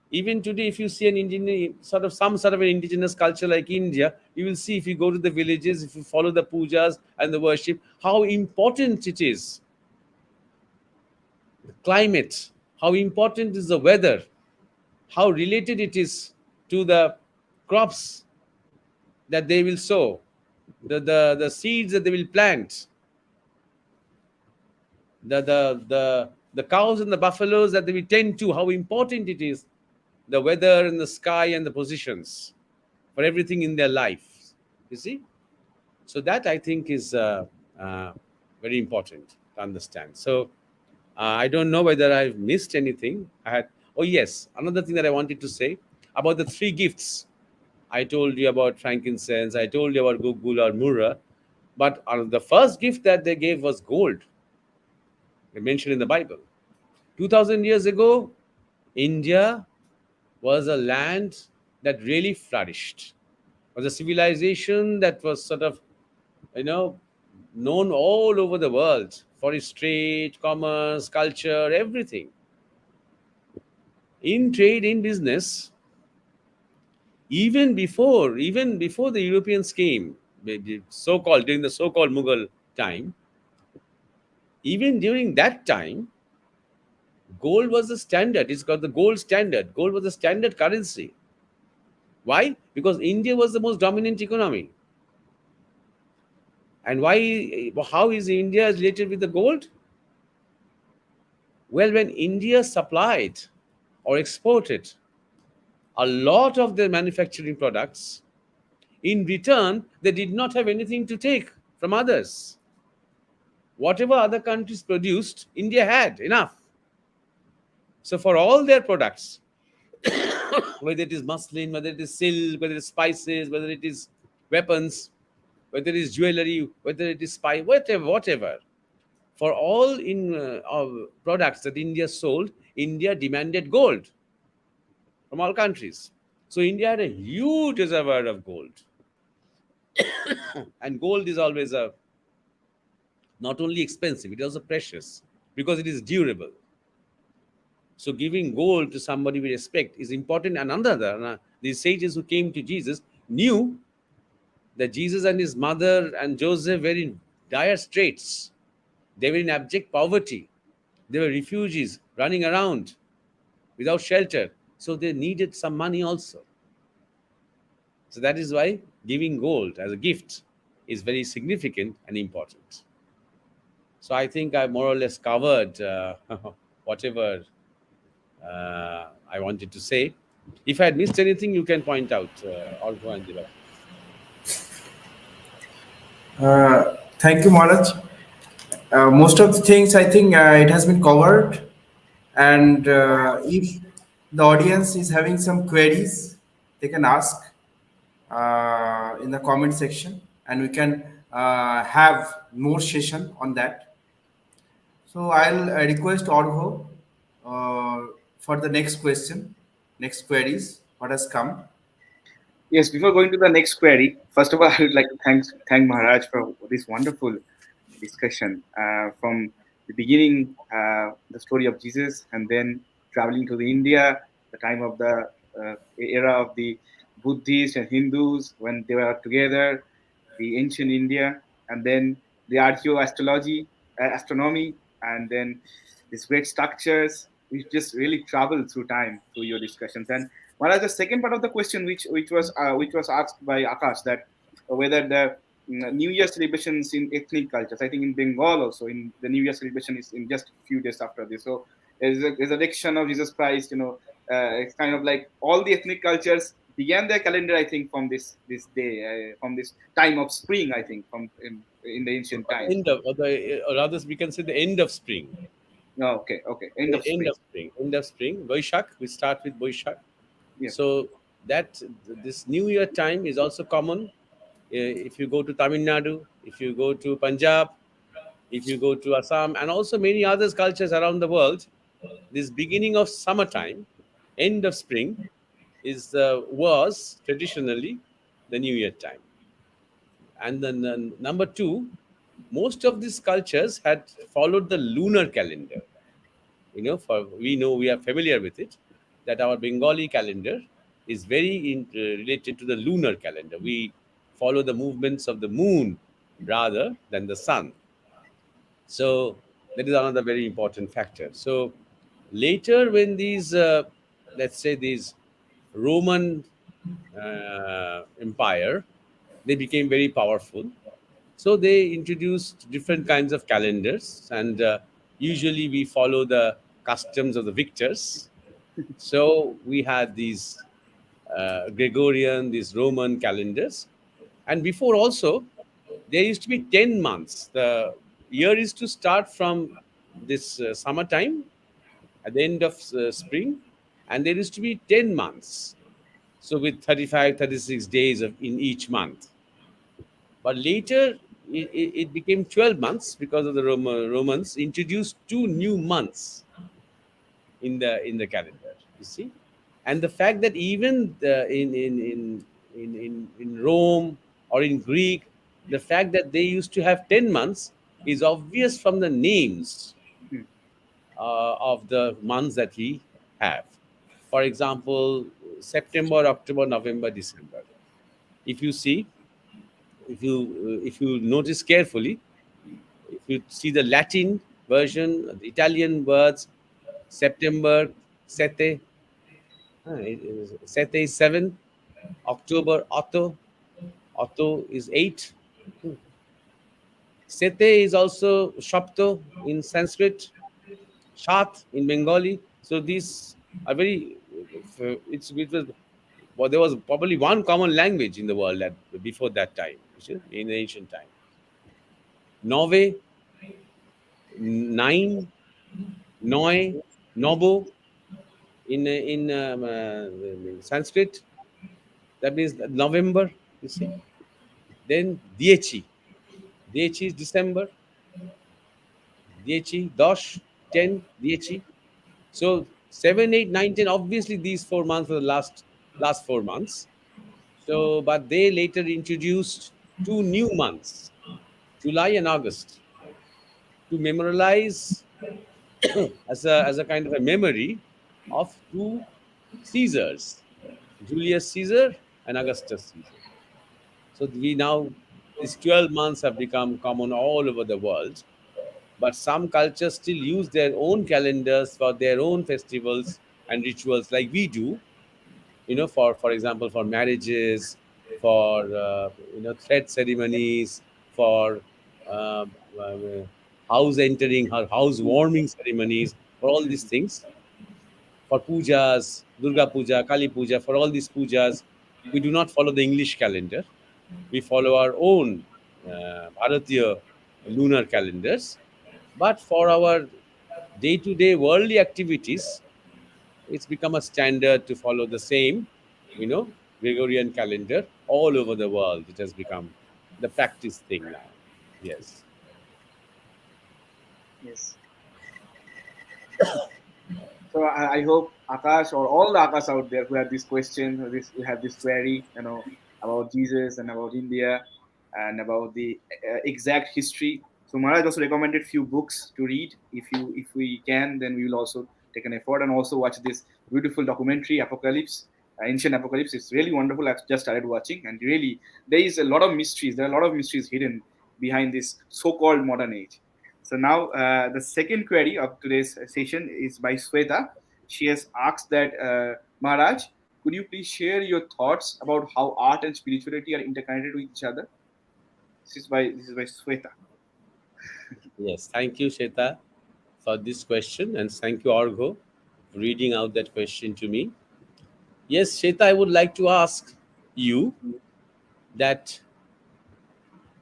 C: Even today, if you see an indigenous sort of some sort of an indigenous culture like India, you will see, if you go to the villages, if you follow the pujas and the worship, how important it is. The climate, how important is the weather, how related it is to the crops that they will sow, the seeds that they will plant, the cows and the buffaloes that they will tend to, how important it is, the weather and the sky and the positions for everything in their life. You see? So that, I think, is uh, very important to understand. So I don't know whether I've missed anything. I had, oh yes, another thing that I wanted to say about the three gifts. I told you about frankincense, I told you about gugul or myrrh, but the first gift that they gave was gold. They mentioned in the Bible. 2000 years ago, India was a land that really flourished, was a civilization that was sort of, you know, known all over the world for its trade, commerce, culture, everything. In trade, in business, even before the Europeans came, so-called during the so-called Mughal time, even during that time, gold was the standard. It's got the gold standard. Gold was the standard currency. Why? Because India was the most dominant economy. And why? How is India related with the gold? Well, when India supplied or exported a lot of their manufacturing products, in return, they did not have anything to take from others. Whatever other countries produced, India had enough. So, for all their products, whether it is muslin, whether it is silk, whether it is spices, whether it is weapons, whether it is jewelry, whether it is spice, whatever, for all in products that India sold, India demanded gold from all countries. So India had a huge reservoir of gold, and gold is always a not only expensive, it is also precious because it is durable. So giving gold to somebody with respect is important. And another, these sages who came to Jesus knew that Jesus and his mother and Joseph were in dire straits. They were in abject poverty. They were refugees running around without shelter. So they needed some money also. So that is why giving gold as a gift is very significant and important. So I think I more or less covered whatever I wanted to say. If I had missed anything, you can point out, Orko and Debashish.
B: Thank you, Maharaj. Most of the things I think it has been covered. And if the audience is having some queries, they can ask in the comment section, and we can have more session on that. So I'll request Orho for the next question, next queries, what has come.
A: Yes, before going to the next query, first of all, I would like to thank Maharaj for this wonderful discussion from the beginning, the story of Jesus, and then traveling to the India, the time of the era of the Buddhists and Hindus when they were together, the ancient India, and then the archaeoastrology, astronomy, and then these great structures. We just really traveled through time through your discussions. And Maharaj, the second part of the question, which was asked by Akash, that whether the New Year celebrations in ethnic cultures. I think in Bengal also, in the New Year celebration is in just a few days after this. So there's a resurrection of Jesus Christ. It's kind of like all the ethnic cultures began their calendar. I think from this day, from this time of spring. I think from in the ancient times.
C: Or rather, we can say the end of spring.
A: No, okay, end of
C: End
A: spring.
C: of spring. End of spring. Boishak. We start with Boishak.
A: Yeah.
C: So that this New Year time is also common. If you go to Tamil Nadu, if you go to Punjab, if you go to Assam, and also many other cultures around the world, this beginning of summertime end of spring was traditionally the New Year time. And then number two, most of these cultures had followed the lunar calendar. For we know, we are familiar with it, that our Bengali calendar is very related to the lunar calendar. We follow the movements of the moon rather than the sun. So that is another very important factor. So later, when these, let's say, these Roman empire, they became very powerful. So they introduced different kinds of calendars, and usually we follow the customs of the victors. So we had these Gregorian, these Roman calendars, and before also there used to be 10 months. The year is to start from this summertime at the end of spring, and there used to be 10 months. So with 35, 36 days in each month. But later it became 12 months because of the Romans introduced two new months in the calendar. You see, and the fact that even in Rome or in Greek, the fact that they used to have 10 months is obvious from the names
A: Hmm.
C: of the months that we have. For example, September, October, November, December. If you see, if you notice carefully, if you see the Latin version, the Italian words, September, sette, sette is 7, October, otto, otto is 8, sette is also shapto in Sanskrit, shat in Bengali. So these are very, it was, well, there was probably one common language in the world that before that time, you see, in ancient time. Nove, 9, Noi, Nobo in Sanskrit. That means November, you see. Then Diechi. Diechi is December. Diechi, Dosh, 10, Diechi. So 7, 8, 9, 10. Obviously, these 4 months were the last 4 months. So, but they later introduced two new months, July and August, to memorialize as a kind of a memory of two Caesars, Julius Caesar and Augustus Caesar. So we now, these 12 months have become common all over the world, but some cultures still use their own calendars for their own festivals and rituals, like we do. For example, for marriages, for thread ceremonies, for uh, uh, house entering or house warming ceremonies, for all these things, for pujas, Durga Puja, Kali Puja, for all these pujas, we do not follow the English calendar. We follow our own Bharatiya lunar calendars. But for our day-to-day worldly activities, it's become a standard to follow the same, Gregorian calendar all over the world. It has become the practice thing now. Yes.
A: Yes. So I hope Akash or all the Akash out there who have this question, who have this query, about Jesus and about India and about the exact history. So Maharaj also recommended few books to read. If we can, then we will also take an effort and also watch this beautiful documentary, Apocalypse, Ancient Apocalypse. It's really wonderful. I've just started watching, and really there is a lot of mysteries. There are a lot of mysteries hidden behind this so-called modern age. So now the second query of today's session is by Sweta. She has asked that Maharaj, could you please share your thoughts about how art and spirituality are interconnected with each other? This is by Sweta.
C: Yes. Thank you, Sheta, for this question, and thank you, Argo, for reading out that question to me. Yes, Sheta, I would like to ask you that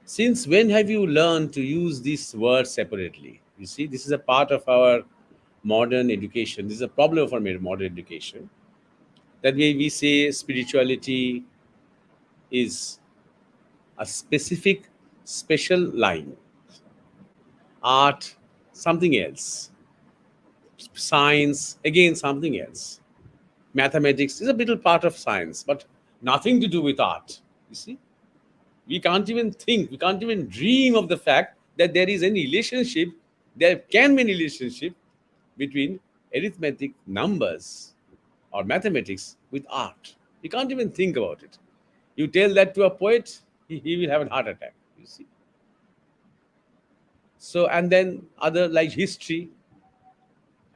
C: since when have you learned to use these words separately? You see, this is a part of our modern education. This is a problem of our modern education. That way, we say spirituality is a specific, special line, art, something else, science, again, something else. Mathematics is a little part of science, but nothing to do with art. You see, we can't even think, we can't even dream of the fact that there is any relationship, there can be any relationship between arithmetic numbers or mathematics with art. You can't even think about it. You tell that to a poet, he will have a heart attack. You see. So, and then other like history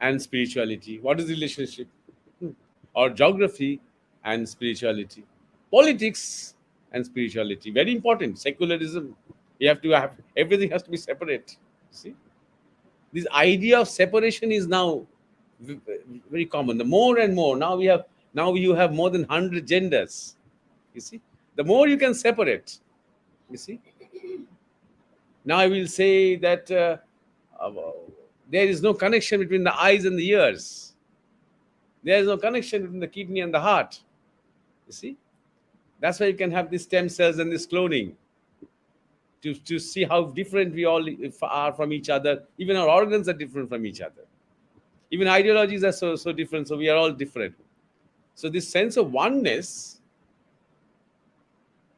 C: and spirituality. What is the relationship? Or geography and spirituality. Politics and spirituality. Very important. Secularism. You have to have everything has to be separate. See, this idea of separation is now very common. The more and more now you have more than 100 genders. You see, the more you can separate. You see, now I will say that uh, there is no connection between the eyes and the ears. There is no connection between the kidney and the heart. You see, that's why you can have these stem cells and this cloning to see how different we all are from each other. Even our organs are different from each other. Even ideologies are so different. So we are all different. So this sense of oneness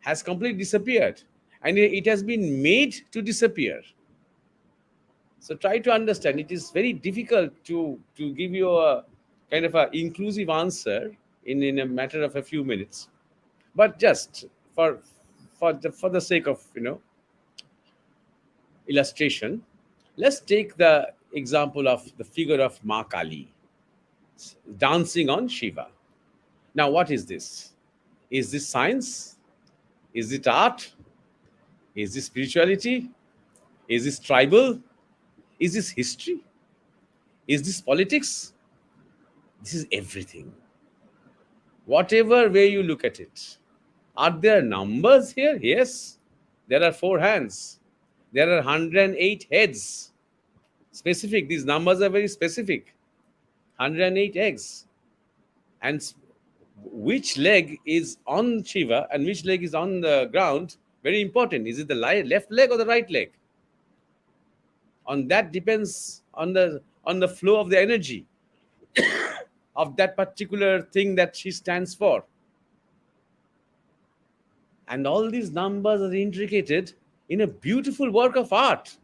C: has completely disappeared, and it has been made to disappear. So try to understand. It is very difficult to give you a kind of a inclusive answer in a matter of a few minutes. But just for the sake of illustration, let's take the example of the figure of Ma Kali dancing on Shiva. Now, what is this? Is this science? Is it art? Is this spirituality? Is this tribal? Is this history? Is this politics? This is everything. Whatever way you look at it. Are there numbers here? Yes. There are 4 hands. There are 108 heads. Specific. These numbers are very specific. 108 eggs. And which leg is on Shiva and which leg is on the ground? Very important. Is it the left leg or the right leg? On that depends on the flow of the energy of that particular thing that she stands for. And all these numbers are intricated in a beautiful work of art.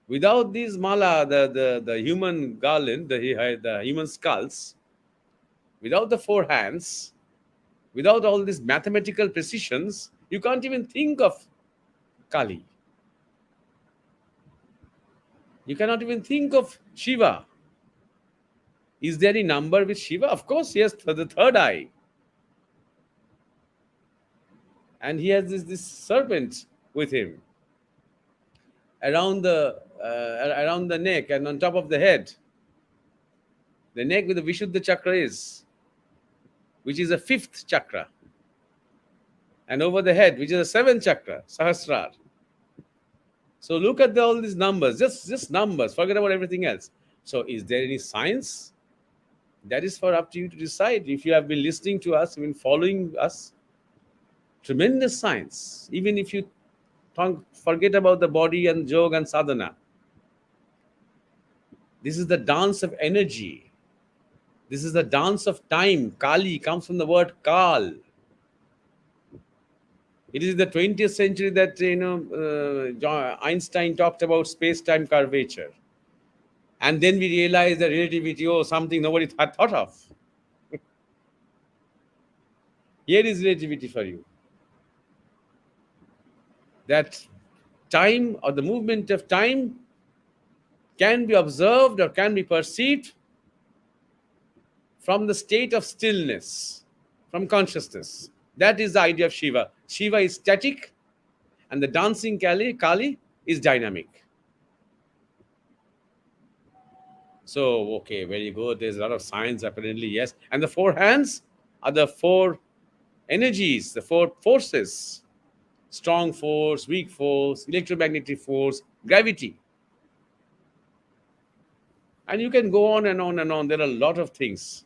C: Without these mala, the human garland, the human skulls, without the 4 hands, without all these mathematical precisions, you can't even think of Kali. You cannot even think of Shiva. Is there any number with Shiva? Of course, yes, for the 3rd eye. And he has this serpent with him around the neck and on top of the head. The neck with the Vishuddha chakra is, which is a 5th chakra. And over the head, which is a 7th chakra, Sahasrar. So look at all these numbers, just numbers, forget about everything else. So is there any science? That is for up to you to decide. If you have been listening to us, been following us, tremendous science. Even if you forget about the body and yoga and sadhana, this is the dance of energy. This is the dance of time. Kali comes from the word Kal. It is in the 20th century that Einstein talked about space-time curvature, and then we realized that relativity, something nobody had thought of. Here is relativity for you. That time or the movement of time can be observed or can be perceived from the state of stillness, from consciousness. That is the idea of Shiva. Shiva is static and the dancing Kali is dynamic. So, okay, very good. There's a lot of science apparently, yes. And the 4 hands are the 4 energies, the 4 forces. Strong force, weak force, electromagnetic force, gravity. And you can go on and on and on. There are a lot of things.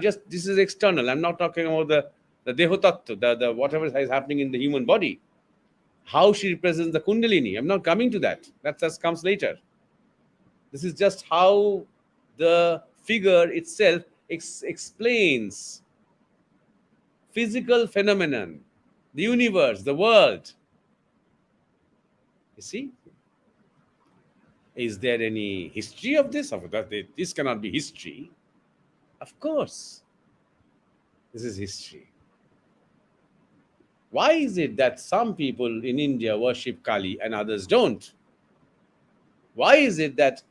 C: This is external. I'm not talking about the Dehotattva, the whatever is happening in the human body. How she represents the Kundalini. I'm not coming to that. That just comes later. This is just how the figure itself explains physical phenomenon, the universe, the world. You see, is there any history of this? Of that, this cannot be history. Of course, this is history. Why is it that some people in India worship Kali and others don't? Why is it that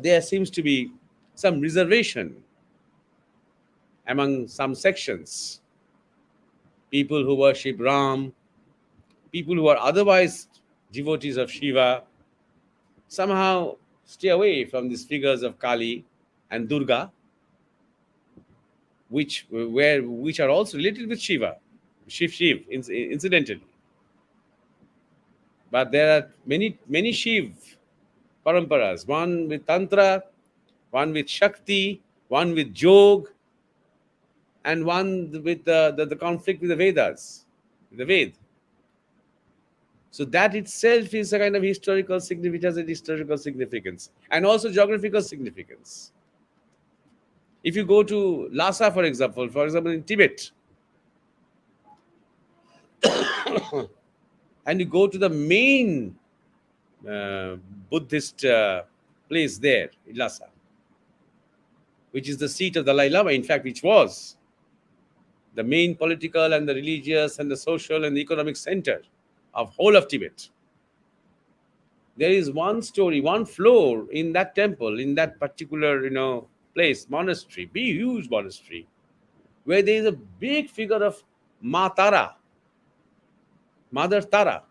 C: there seems to be some reservation among some sections? People who worship Ram, people who are otherwise devotees of Shiva, somehow stay away from these figures of Kali and Durga, which are also related with Shiva, Shiv, incidentally. But there are many Shiv paramparas, one with Tantra, one with Shakti, one with Jog, and one with the conflict with the Vedas, the Ved. So that itself is a kind of historical significance, and historical significance, and also geographical significance. If you go to Lhasa, for example, in Tibet, and you go to the main uh, Buddhist place there in Lhasa, which is the seat of the Dalai Lama, in fact, which was the main political and the religious and the social and the economic center of whole of Tibet. There is one story, one floor in that temple, in that particular place, monastery, big huge monastery, where there is a big figure of Ma Tara, Mother Tara,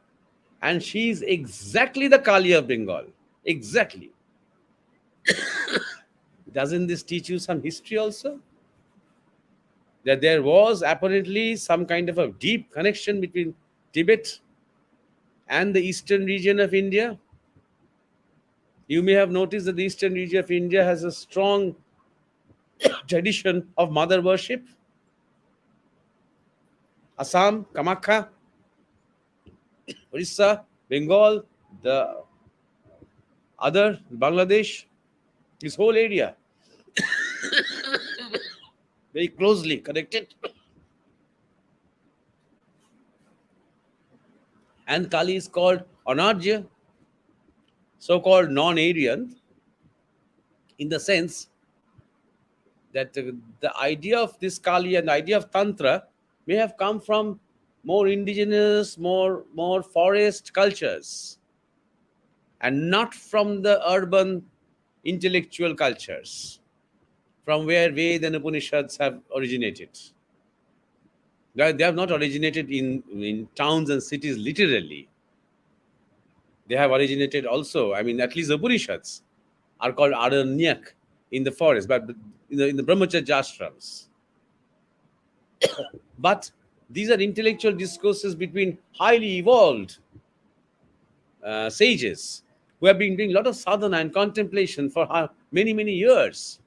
C: and she is exactly the Kali of Bengal. Exactly. Doesn't this teach you some history also? That there was apparently some kind of a deep connection between Tibet and the eastern region of India. You may have noticed that the eastern region of India has a strong tradition of mother worship. Assam, Kamakha, Orissa, Bengal, the other, Bangladesh, this whole area, very closely connected. And Kali is called Anarya, so called non Aryan, in the sense that the idea of this Kali and the idea of Tantra may have come from more indigenous, more forest cultures, and not from the urban intellectual cultures from where Ved and Upanishads have originated. They have not originated in towns and cities literally. They have originated also, I mean, at least the Upanishads are called Aranyak in the forest, but in the Brahmacharya ashrams. But these are intellectual discourses between highly evolved sages who have been doing a lot of sadhana and contemplation for many years.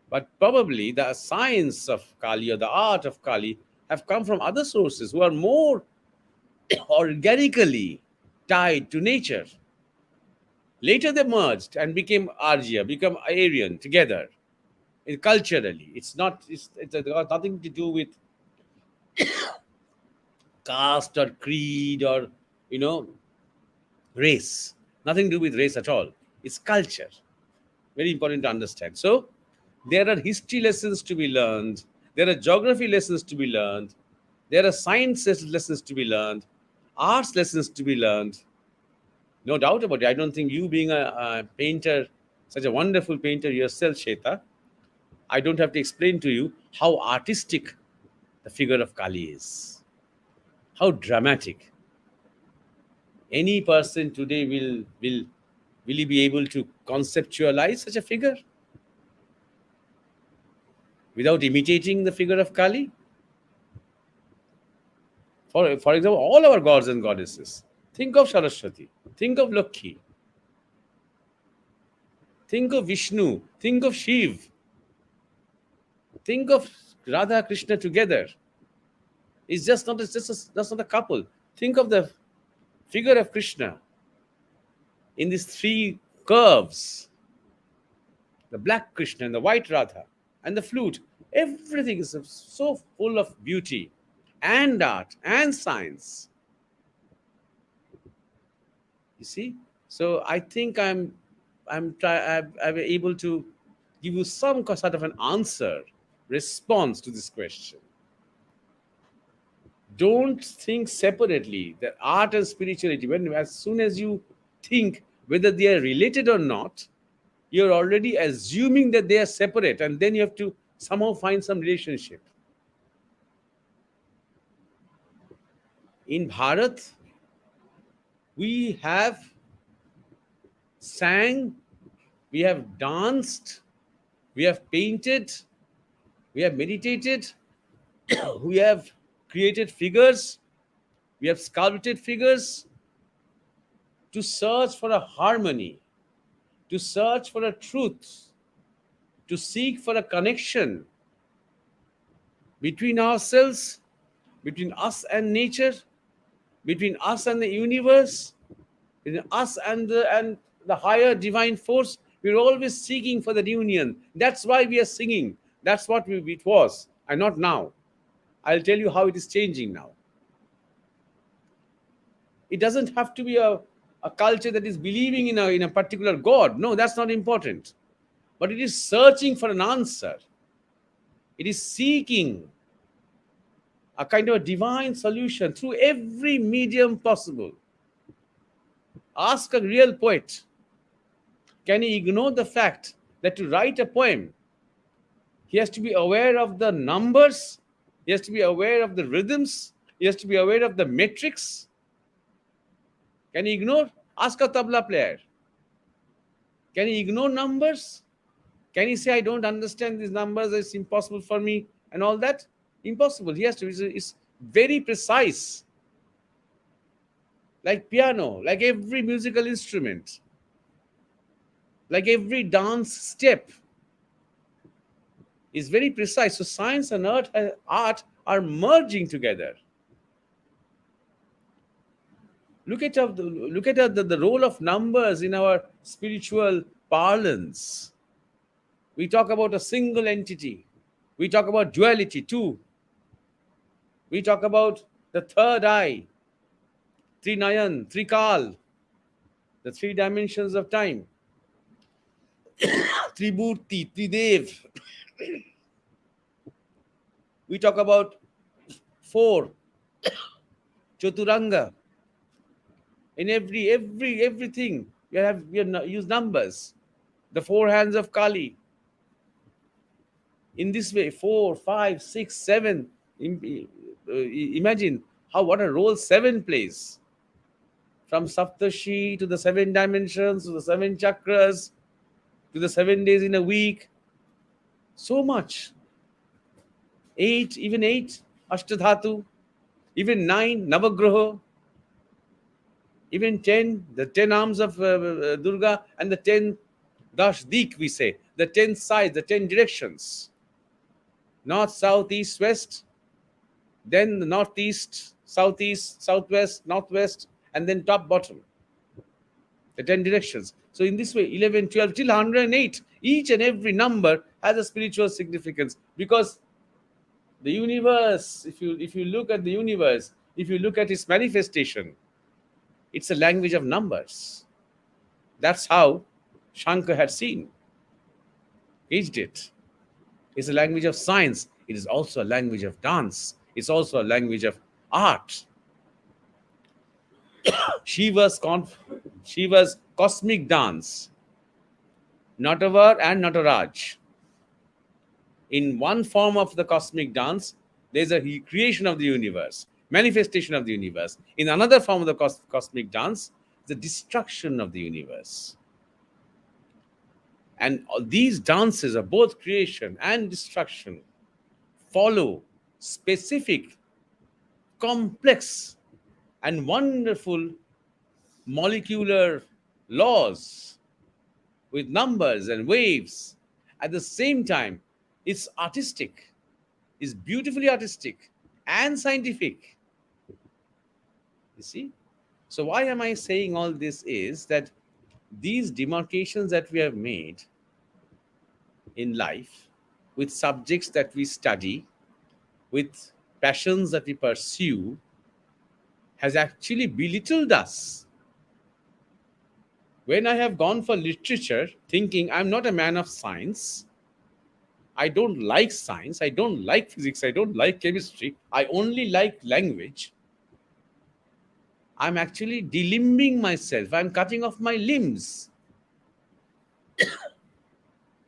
C: But probably the science of Kali or the art of Kali have come from other sources who are more organically tied to nature. Later they merged and became Arya, become Aryan together. Culturally, it's got nothing to do with caste or creed or you know race. Nothing to do with race at all. It's culture. Very important to understand. So there are history lessons to be learned. There are geography lessons to be learned. There are science lessons to be learned. Arts lessons to be learned. No doubt about it. I don't think you, being a painter, such a wonderful painter yourself, Sheta, I don't have to explain to you how artistic the figure of Kali is. How dramatic. Any person today will he be able to conceptualize such a figure without imitating the figure of Kali? For example, all our gods and goddesses. Think of Saraswati. Think of Lakshmi. Think of Vishnu. Think of Shiv. Think of Radha Krishna together. That's not a couple. Think of the figure of Krishna in these three curves. the black Krishna and the white Radha and the flute. Everything is so full of beauty and art and science. You see? So I think I'm able to give you some sort of an answer, response to this question. Don't think separately that art and spirituality, when as soon as you think whether they are related or not, you're already assuming that they are separate, and then you have to somehow find some relationship. In Bharat, we have sang, we have danced, we have painted, we have meditated, we have created figures, we have sculpted figures to search for a harmony, to search for a truth, to seek for a connection between ourselves, between us and nature, between us and the universe, between us and the higher divine force. We're always seeking for that union. That's why we are singing. That's what it was, and not now. I'll tell you how it is changing now. It doesn't have to be a culture that is believing in a particular God. No, that's not important. But it is searching for an answer. It is seeking a kind of a divine solution through every medium possible. Ask a real poet, can he ignore the fact that to write a poem, he has to be aware of the numbers, he has to be aware of the rhythms, he has to be aware of the metrics? Can he ignore? Ask a tabla player. Can he ignore numbers? Can he say, I don't understand these numbers, it's impossible for me, and all that? Impossible. He has to. It's very precise. Like piano, like every musical instrument, like every dance step is very precise. So science and art are merging together. Look at the role of numbers in our spiritual parlance. We talk about a single entity. We talk about duality too. We talk about the third eye, Trinayan, Trikal, the three dimensions of time, Tribhurti, Tridev. We talk about four, Chaturanga. In everything, we use numbers. The four hands of Kali. In this way, 4, 5, 6, 7. Imagine what a role 7 plays. From Saptashi to the 7 dimensions, to the 7 chakras, to the 7 days in a week. So much. 8, even 8, Ashtadhatu. Even 9, Navagraha. Even 10, the 10 arms of Durga, and the 10 Dashdik, we say. The 10 sides, the 10 directions. North, south, east, west. Then the northeast, southeast, southwest, northwest, and then top, bottom. The 10 directions. So in this way, 11, 12, till 108, each and every number has a spiritual significance, because the universe, if you look at the universe, if you look at its manifestation, it's a language of numbers. That's how Shankar had seen, aged it. It's a language of science. It is also a language of dance. It's also a language of art. Shiva's cosmic dance, Natavar and Nataraj. In one form of the cosmic dance, there's a creation of the universe, manifestation of the universe. In another form of the cosmic dance, the destruction of the universe. And these dances of both creation and destruction follow specific, complex, and wonderful molecular laws with numbers and waves. At the same time, it's artistic, it's beautifully artistic and scientific. You see? So why am I saying all this is that these demarcations that we have made in life, with subjects that we study, with passions that we pursue, has actually belittled us. When I have gone for literature, thinking I'm not a man of science, I don't like science, I don't like physics, I don't like chemistry, I only like language, I'm actually delimbing myself, I'm cutting off my limbs.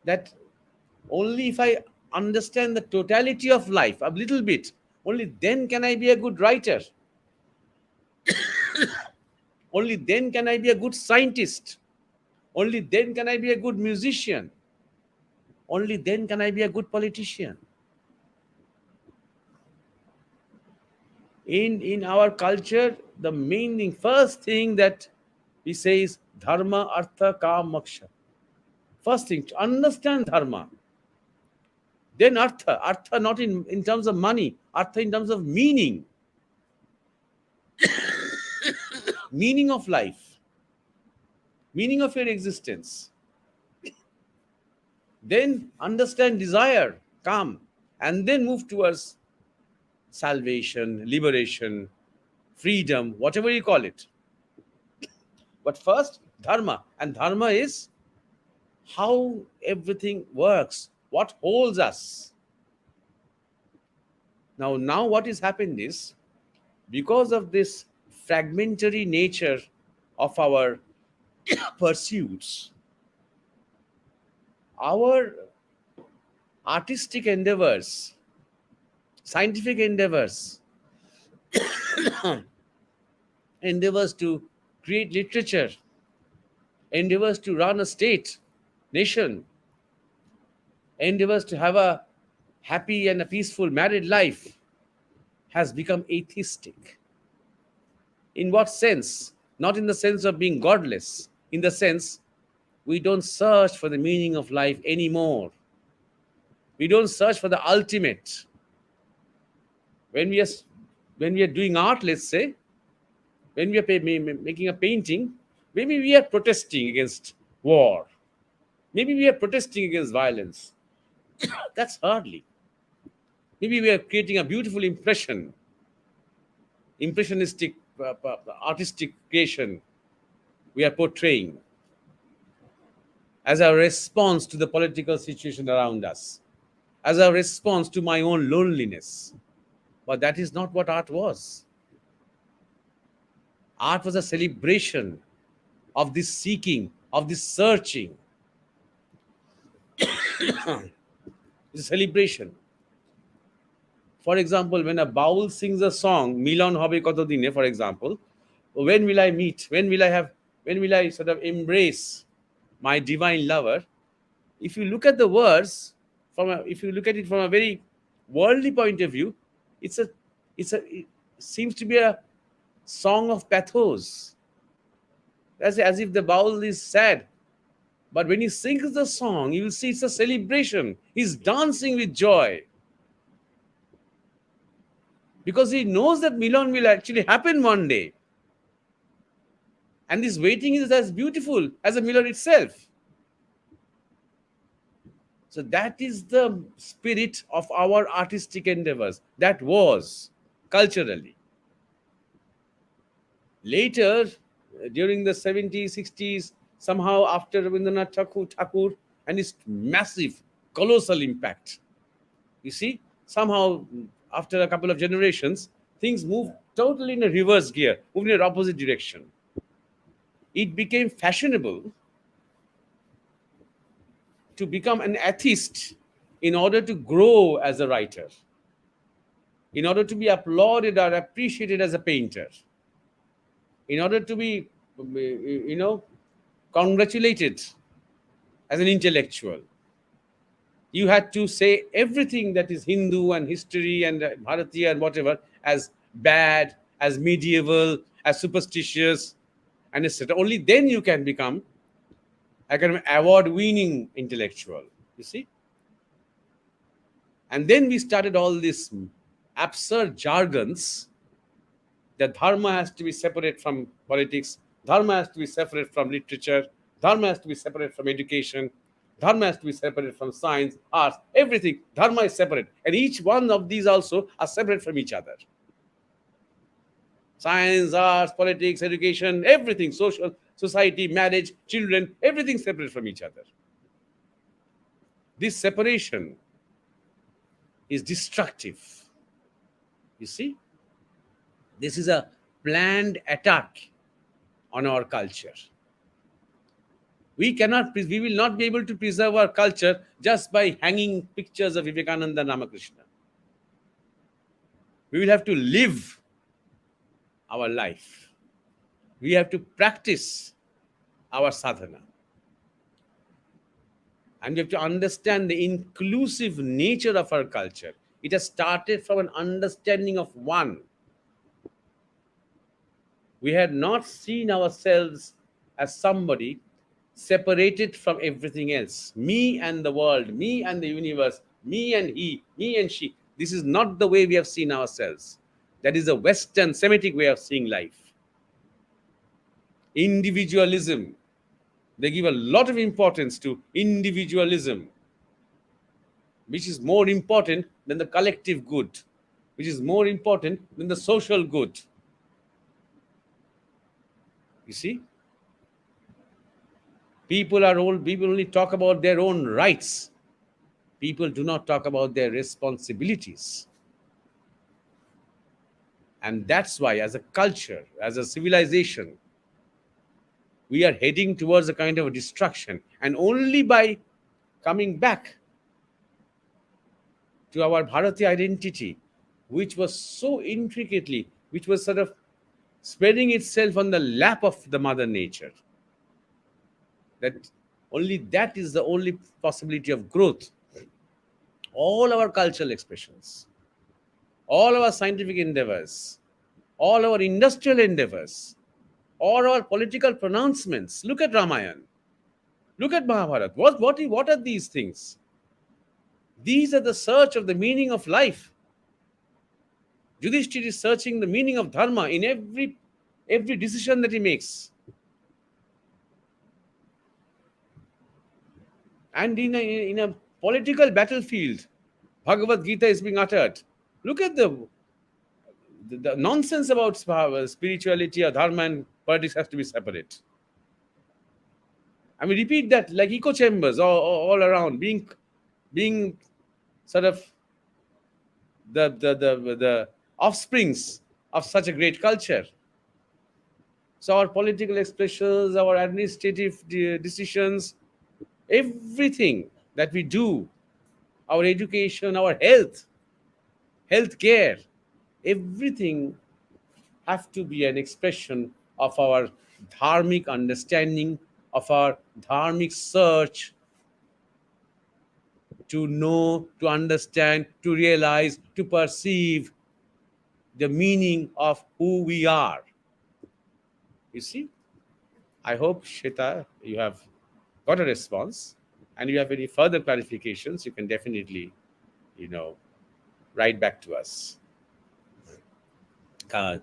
C: That only if I understand the totality of life a little bit, only then can I be a good writer. Only then can I be a good scientist. Only then can I be a good musician. Only then can I be a good politician. In our culture, the main thing, first thing that we say is dharma, artha, kam, moksha. First thing, to understand dharma. Then artha, artha not in terms of money, artha in terms of meaning, meaning of life, meaning of your existence. Then understand desire, kam, and then move towards salvation, liberation, freedom, whatever you call it. But first, dharma. And dharma is how everything works, what holds us. Now what has happened is, because of this fragmentary nature of our pursuits, our artistic endeavors, scientific endeavors, endeavors to create literature, endeavors to run a state, nation, endeavors to have a happy and a peaceful married life, has become atheistic. In what sense? Not in the sense of being godless, in the sense we don't search for the meaning of life anymore. We don't search for the ultimate. When we are when we are doing art, let's say, when we are making a painting, maybe we are protesting against war. Maybe we are protesting against violence. That's hardly. Maybe we are creating a beautiful impression, impressionistic, artistic creation we are portraying as a response to the political situation around us, as a response to my own loneliness. But that is not what art was. Art was a celebration of this seeking, of this searching. It's a celebration. For example, when a baul sings a song, Milon hobe koto dine, for example, when will I meet? When will I sort of embrace my divine lover? If you look at the words, if you look at it from a very worldly point of view, it seems to be a song of pathos, as if the baul is sad. But when he sings the song, you will see it's a celebration. He's dancing with joy because he knows that Milan will actually happen one day. And this waiting is as beautiful as a Milan itself. So that is the spirit of our artistic endeavors. That was culturally. Later, during the 70s, 60s, somehow after Rabindranath Thakur and his massive, colossal impact, you see, somehow after a couple of generations, things moved totally in a reverse gear, moved in an opposite direction. It became fashionable to become an atheist in order to grow as a writer, in order to be applauded or appreciated as a painter, in order to be, congratulated as an intellectual. You had to say everything that is Hindu and history and Bharatiya and whatever as bad, as medieval, as superstitious, and etc. Only then you can become a kind of award-winning intellectual, you see. And then we started all these absurd jargons that dharma has to be separate from politics, dharma has to be separate from literature, dharma has to be separate from education, Dharma has to be separate from science, arts, everything. Dharma is separate. And each one of these also are separate from each other. Science, arts, politics, education, everything, social, society, marriage, children, everything separate from each other. This separation is destructive. You see, this is a planned attack on our culture. We will not be able to preserve our culture just by hanging pictures of Vivekananda and Ramakrishna. We will have to live our life. We have to practice our sadhana. And we have to understand the inclusive nature of our culture. It has started from an understanding of one. We had not seen ourselves as somebody separated from everything else. Me and the world, me and the universe, me and he, me and she. This is not the way we have seen ourselves. That is a Western Semitic way of seeing life. Individualism. They give a lot of importance to individualism, which is more important than the collective good, which is more important than the social good. You see? People only talk about their own rights. People do not talk about their responsibilities. And that's why, as a culture, as a civilization, we are heading towards a kind of a destruction. And only by coming back to our Bharati identity, which was so intricately, which was sort of spreading itself on the lap of the Mother Nature, that is the only possibility of growth. All our cultural expressions, all our scientific endeavors, all our industrial endeavors, all our political pronouncements. Look at Ramayana. Look at Mahabharata. What are these things? These are the search of the meaning of life. Yudhishthira is searching the meaning of dharma in every decision that he makes. And in a political battlefield, Bhagavad Gita is being uttered. Look at the nonsense about spirituality or dharma and politics has to be separate. I mean, repeat that like echo chambers all around, being sort of the offsprings of such a great culture. So our political expressions, our administrative decisions, everything that we do, our education, our health care, everything have to be an expression of our dharmic understanding, of our dharmic search to know, to understand, to realize, to perceive the meaning of who we are. You see? I hope, Shweta, you have got a response. And if you have any further clarifications, you can definitely, write back to us.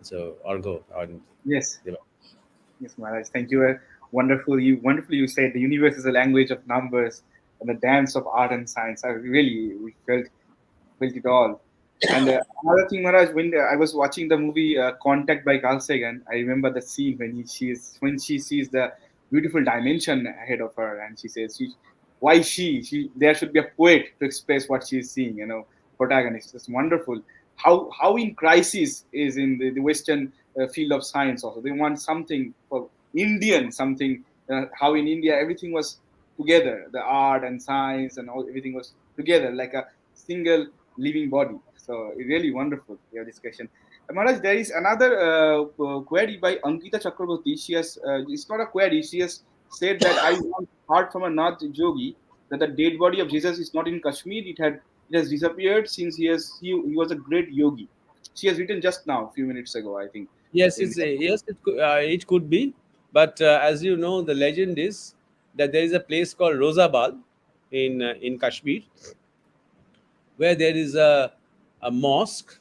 C: So, Argo on
A: Yes. Yes, Maharaj. Thank you. Wonderful. Wonderfully you said the universe is a language of numbers and the dance of art and science. We felt it all. And another thing, Maharaj, when I was watching the movie Contact by Carl Sagan, I remember the scene when she sees the beautiful dimension ahead of her, and she says, "Why she? There should be a poet to express what she is seeing." Protagonist. It's wonderful. How in crisis is in the Western field of science. Also, they want something for Indian, something. How in India everything was together, the art and science and everything was together like a single living body. So really wonderful your discussion. Maharaj, there is another query by Ankita Chakraborty. She has it's not a query. She has said that I once heard from a Nath yogi that the dead body of Jesus is not in Kashmir. It has disappeared since he was a great yogi. She has written just now, a few minutes ago, I think.
C: Yes, it could be, but as you know, the legend is that there is a place called Rosabal in Kashmir, where there is a mosque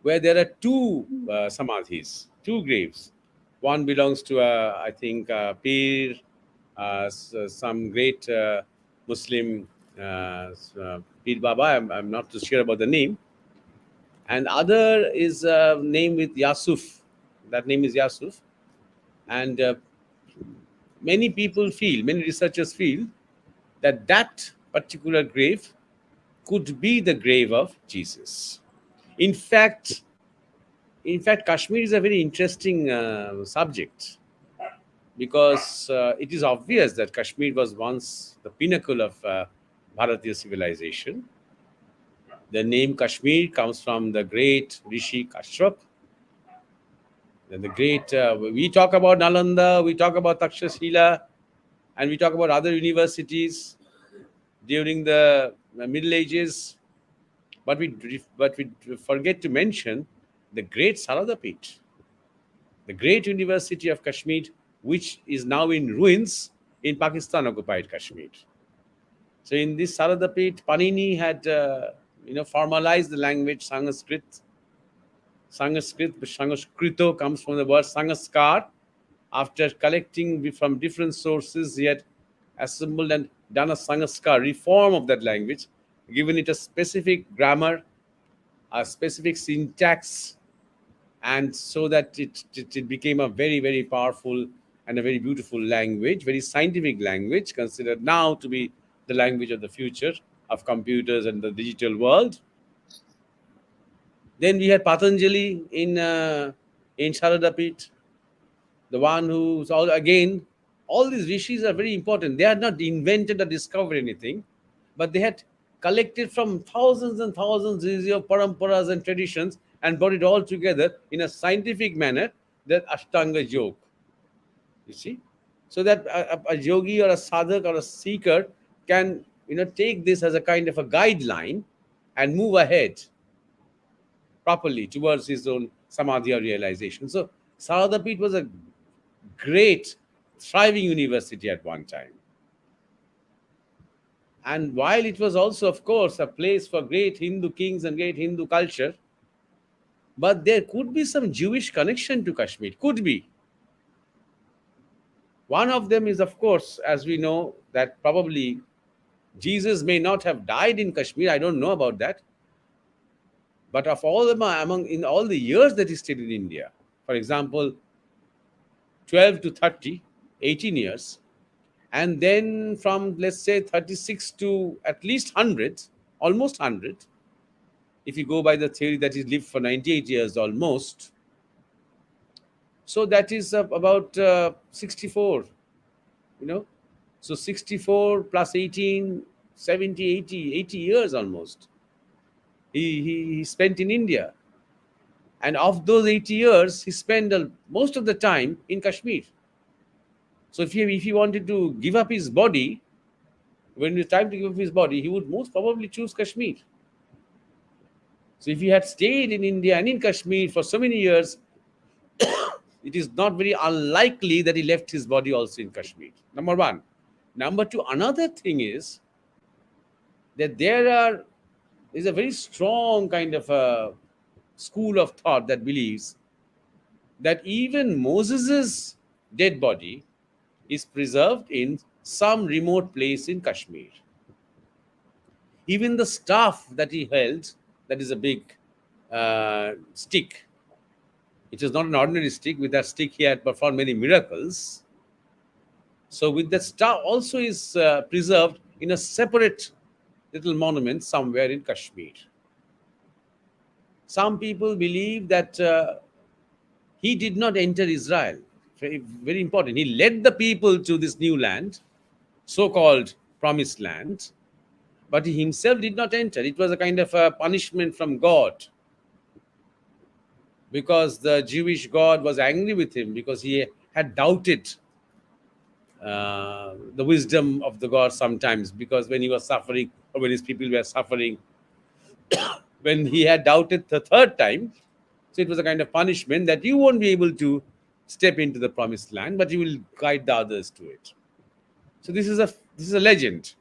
C: where there are two samadhis, two graves. One belongs to I think Pir, some great Muslim Pir Baba. I'm not too sure about the name. And other is a name with Yasuf. That name is Yasuf. And many people feel, many researchers feel that that particular grave could be the grave of Jesus. In fact, Kashmir is a very interesting subject because it is obvious that Kashmir was once the pinnacle of Bharatiya civilization. The name Kashmir comes from the great Rishi Kashyap. And the great, we talk about Nalanda, we talk about Takshashila, and we talk about other universities during the Middle Ages, but we forget to mention the great Saradapet, the great University of Kashmir, which is now in ruins in Pakistan occupied Kashmir. So in this Saradapet, Panini had formalized the language Sanskrit. Sanskrit comes from the word Sangaskar. After collecting from different sources, he had assembled and done a Sangaskar reform of that language, given it a specific grammar, a specific syntax, and so that it became a very, very powerful and a very beautiful language, very scientific language, considered now to be the language of the future of computers and the digital world. Then we had Patanjali in Sharadapit, the one who's all again. All these rishis are very important. They had not invented or discovered anything, but they had collected from thousands and thousands of paramparas and traditions and brought it all together in a scientific manner. That Ashtanga yoga, you see, so that a yogi or a sadhak or a seeker can take this as a kind of a guideline and move ahead properly towards his own samadhi or realization. So Saradapet was a great, thriving university at one time. And while it was also, of course, a place for great Hindu kings and great Hindu culture, but there could be some Jewish connection to Kashmir. Could be. One of them is, of course, as we know, that probably Jesus may not have died in Kashmir. I don't know about that. But of all them, among in all the years that he stayed in India, for example, 12 to 30, 18 years, and then from, let's say, 36 to at least 100, almost 100, if you go by the theory that he lived for 98 years almost. So that is about 64, you know. So 64 plus 18, 70, 80, 80 years almost. He spent in India. And of those 80 years, he spent most of the time in Kashmir. So if he wanted to give up his body, when it was time to give up his body, he would most probably choose Kashmir. So if he had stayed in India and in Kashmir for so many years, it is not very unlikely that he left his body also in Kashmir. Number one. Number two, another thing is that there is a very strong kind of a school of thought that believes that even Moses' dead body is preserved in some remote place in Kashmir. Even the staff that he held, that is a big stick. It is not an ordinary stick. With that stick, he had performed many miracles. So, with that staff also is preserved in a separate little monument somewhere in Kashmir. Some people believe that he did not enter Israel. Very, very important. He led the people to this new land, so called promised land, but he himself did not enter. It was a kind of a punishment from God because the Jewish God was angry with him because he had doubted the wisdom of the God sometimes, because when he was suffering or when his people were suffering, when he had doubted the third time, so it was a kind of punishment that you won't be able to step into the promised land, but you will guide the others to it. So this is a legend.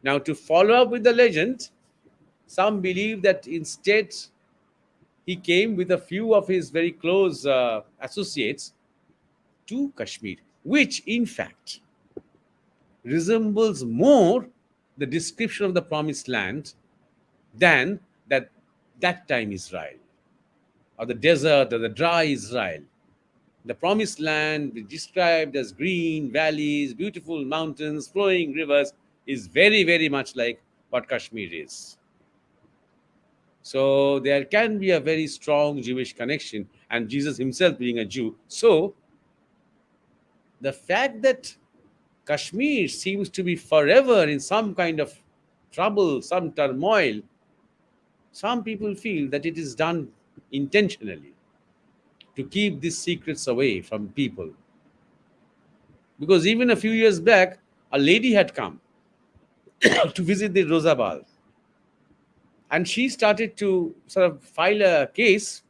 C: Now, to follow up with the legend, some believe that instead he came with a few of his very close associates to Kashmir, which in fact resembles more the description of the promised land than that time Israel, or the desert or the dry Israel. The promised land, described as green valleys, beautiful mountains, flowing rivers, is very, very much like what Kashmir is. So there can be a very strong Jewish connection, and Jesus himself being a Jew. So the fact that Kashmir seems to be forever in some kind of trouble, some turmoil, some people feel that it is done intentionally to keep these secrets away from people. Because even a few years back, a lady had come to visit the Rosabal, and she started to sort of file a case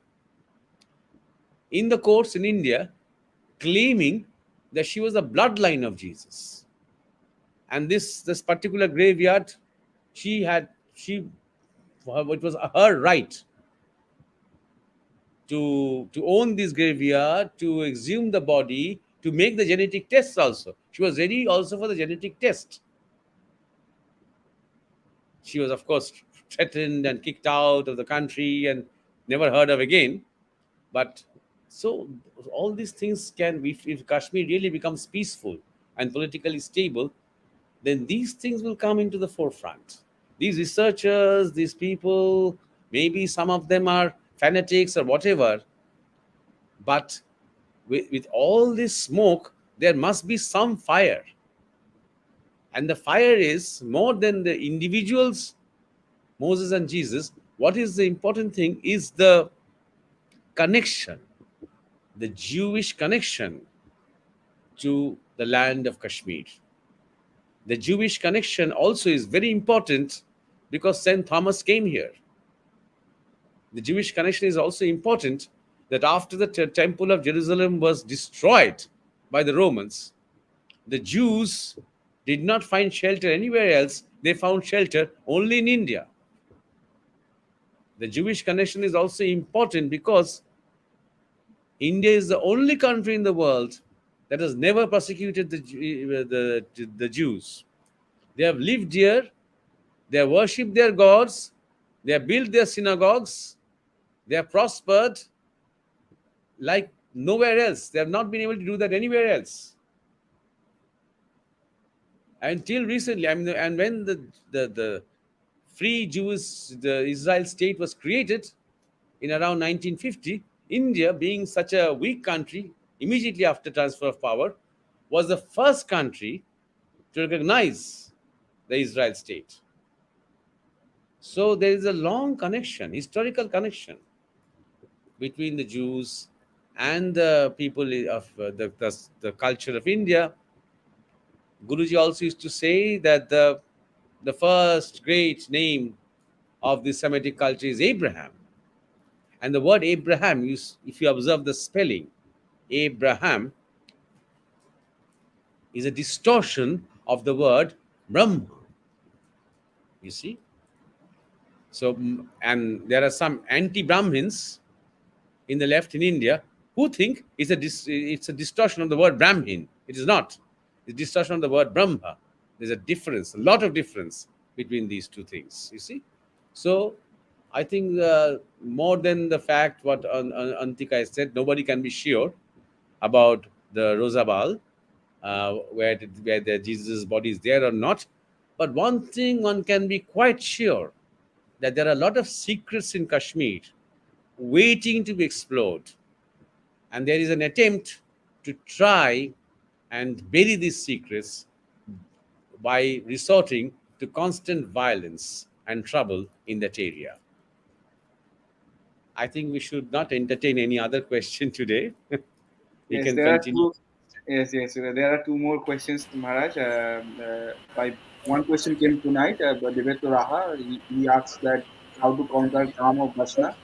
C: in the courts in India, claiming that she was a bloodline of Jesus. And this particular graveyard, she it was her right to own this graveyard, to exhume the body, to make the genetic tests also. She was ready also for the genetic test. She was, of course, threatened and kicked out of the country and never heard of again. But so all these things can, if Kashmir really becomes peaceful and politically stable, then these things will come into the forefront. These researchers, these people, maybe some of them are fanatics or whatever, but with all this smoke, there must be some fire. And the fire is more than the individuals, Moses and Jesus. What is the important thing is the connection, the Jewish connection to the land of Kashmir. The Jewish connection also is very important because St. Thomas came here. The Jewish connection is also important that after the temple of Jerusalem was destroyed by the Romans, the Jews did not find shelter anywhere else. They found shelter only in India. The Jewish connection is also important because India is the only country in the world that has never persecuted the Jews. They have lived here, they have worshipped their gods, they have built their synagogues, they have prospered like nowhere else. They have not been able to do that anywhere else. Until recently, I mean, and when the free Jewish, the Israel state was created in around 1950, India, being such a weak country, immediately after transfer of power, was the first country to recognize the Israel state. So there is a long connection, historical connection between the Jews and the people of the culture of India. Guruji also used to say that the first great name of the Semitic culture is Abraham. And the word Abraham, if you observe the spelling, Abraham is a distortion of the word Brahma. You see? So, and there are some anti-Brahmins in the left in India who think it's a distortion of the word Brahmin. It is not. It's a distortion of the word Brahma. There's a difference, a lot of difference between these two things. You see? So, I think more than the fact what Antika has said, nobody can be sure about the Rosabal, where the Jesus' body is there or not. But one thing one can be quite sure, that there are a lot of secrets in Kashmir waiting to be explored. And there is an attempt to try and bury these secrets by resorting to constant violence and trouble in that area. I think we should not entertain any other question today. We
A: Yes,
C: can
A: there are
C: continue.
A: two. Yes, yes. There are two more questions, Maharaj. By one question came tonight. Deveto Raha. He asks that how to counter Kam of Vashna.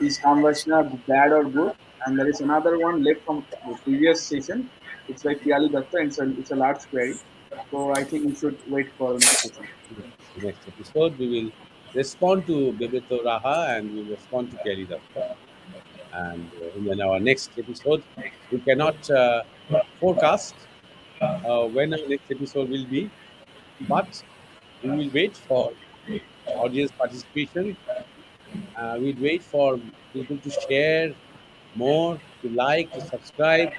A: Is Kam Vashna bad or good? And there is another one left from the previous session. It's by Piali Datta, and it's a large query. So I think we should wait for the next session.
C: Next episode, we will respond to Bebeto Raha and we will respond to Kelly Datta. And in our next episode, we cannot forecast when our next episode will be, but we will wait for audience participation. We'll wait for people to share more, to like, to subscribe.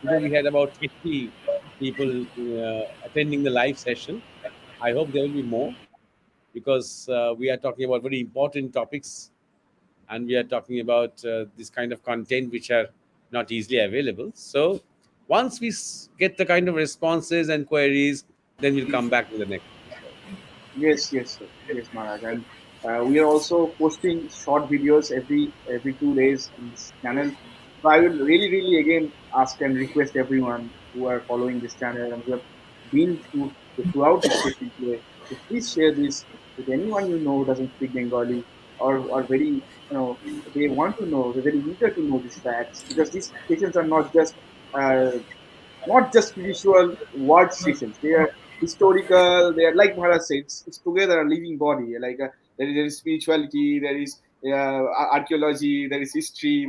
C: Today we had about 50 people attending the live session. I hope there will be more because we are talking about very important topics, and we are talking about this kind of content which are not easily available. So once we get the kind of responses and queries, then we'll come back with the next episode.
A: Yes, yes, sir. Yes, Maharaj. And we are also posting short videos every 2 days in this channel. So I will really, really again ask and request everyone who are following this channel and who have been throughout this session today to please share this with anyone you know who doesn't speak Bengali or very they want to know, they're very eager to know these facts, because these sessions are uh, not just spiritual word sessions. They are historical. They are, like Maharaj said, it's together a living body. Like there is spirituality, there is archaeology, there is history,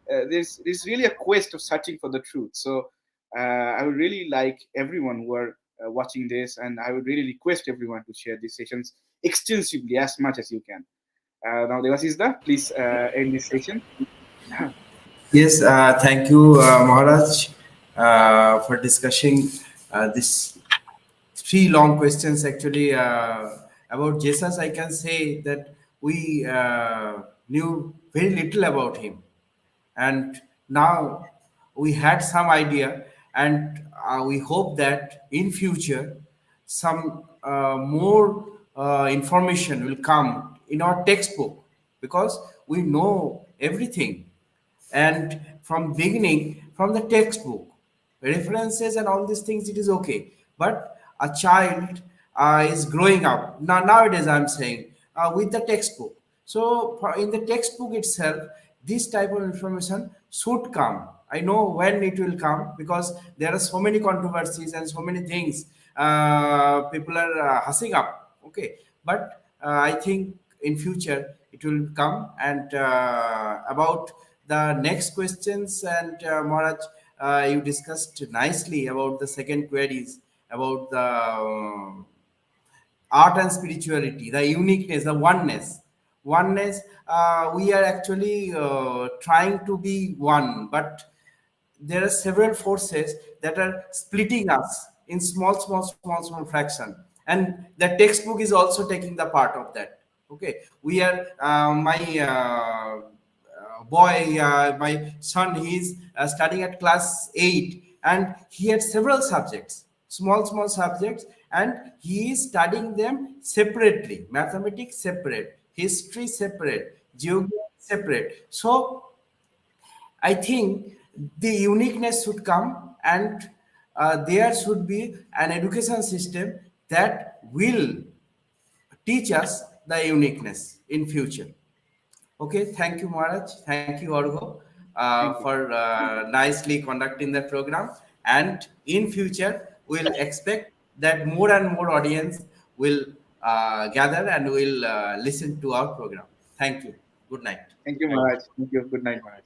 A: there's really a quest of searching for the truth. So I would really like everyone who are watching this, and I would really request everyone to share these sessions extensively as much as you can. Now, Devasisda, please end this session.
B: Yes, thank you, Maharaj, for discussing this three long questions. Actually, about Jesus, I can say that we knew very little about him, and now we had some idea, and we hope that in future some more information will come in our textbook, because we know everything, and from beginning, from the textbook references and all these things, it is okay. But a child is growing up now, nowadays I'm saying, with the textbook. So in the textbook itself, this type of information should come. I know when it will come, because there are so many controversies and so many things people are hussing up, okay. But I think in future it will come. And about the next questions, and Maharaj, you discussed nicely about the second queries, about the art and spirituality, the uniqueness, the oneness. We are actually trying to be one, but there are several forces that are splitting us in small fraction, and the textbook is also taking the part of that. Okay, we are my boy, my son, he's studying at class 8, and he had several subjects, small subjects, and he is studying them separately. Mathematics separate, history separate, geography separate. So I think the uniqueness should come, and there should be an education system that will teach us the uniqueness in future. Okay, thank you, Maharaj. Thank you, Orgo,
A: Thank you.
B: for nicely conducting the program. And in future, we'll expect that more and more audience will gather and will listen to our program. Thank you. Good night.
A: Thank you,
C: Thank
A: Maharaj.
C: you.
A: Thank you. Good night, Maharaj.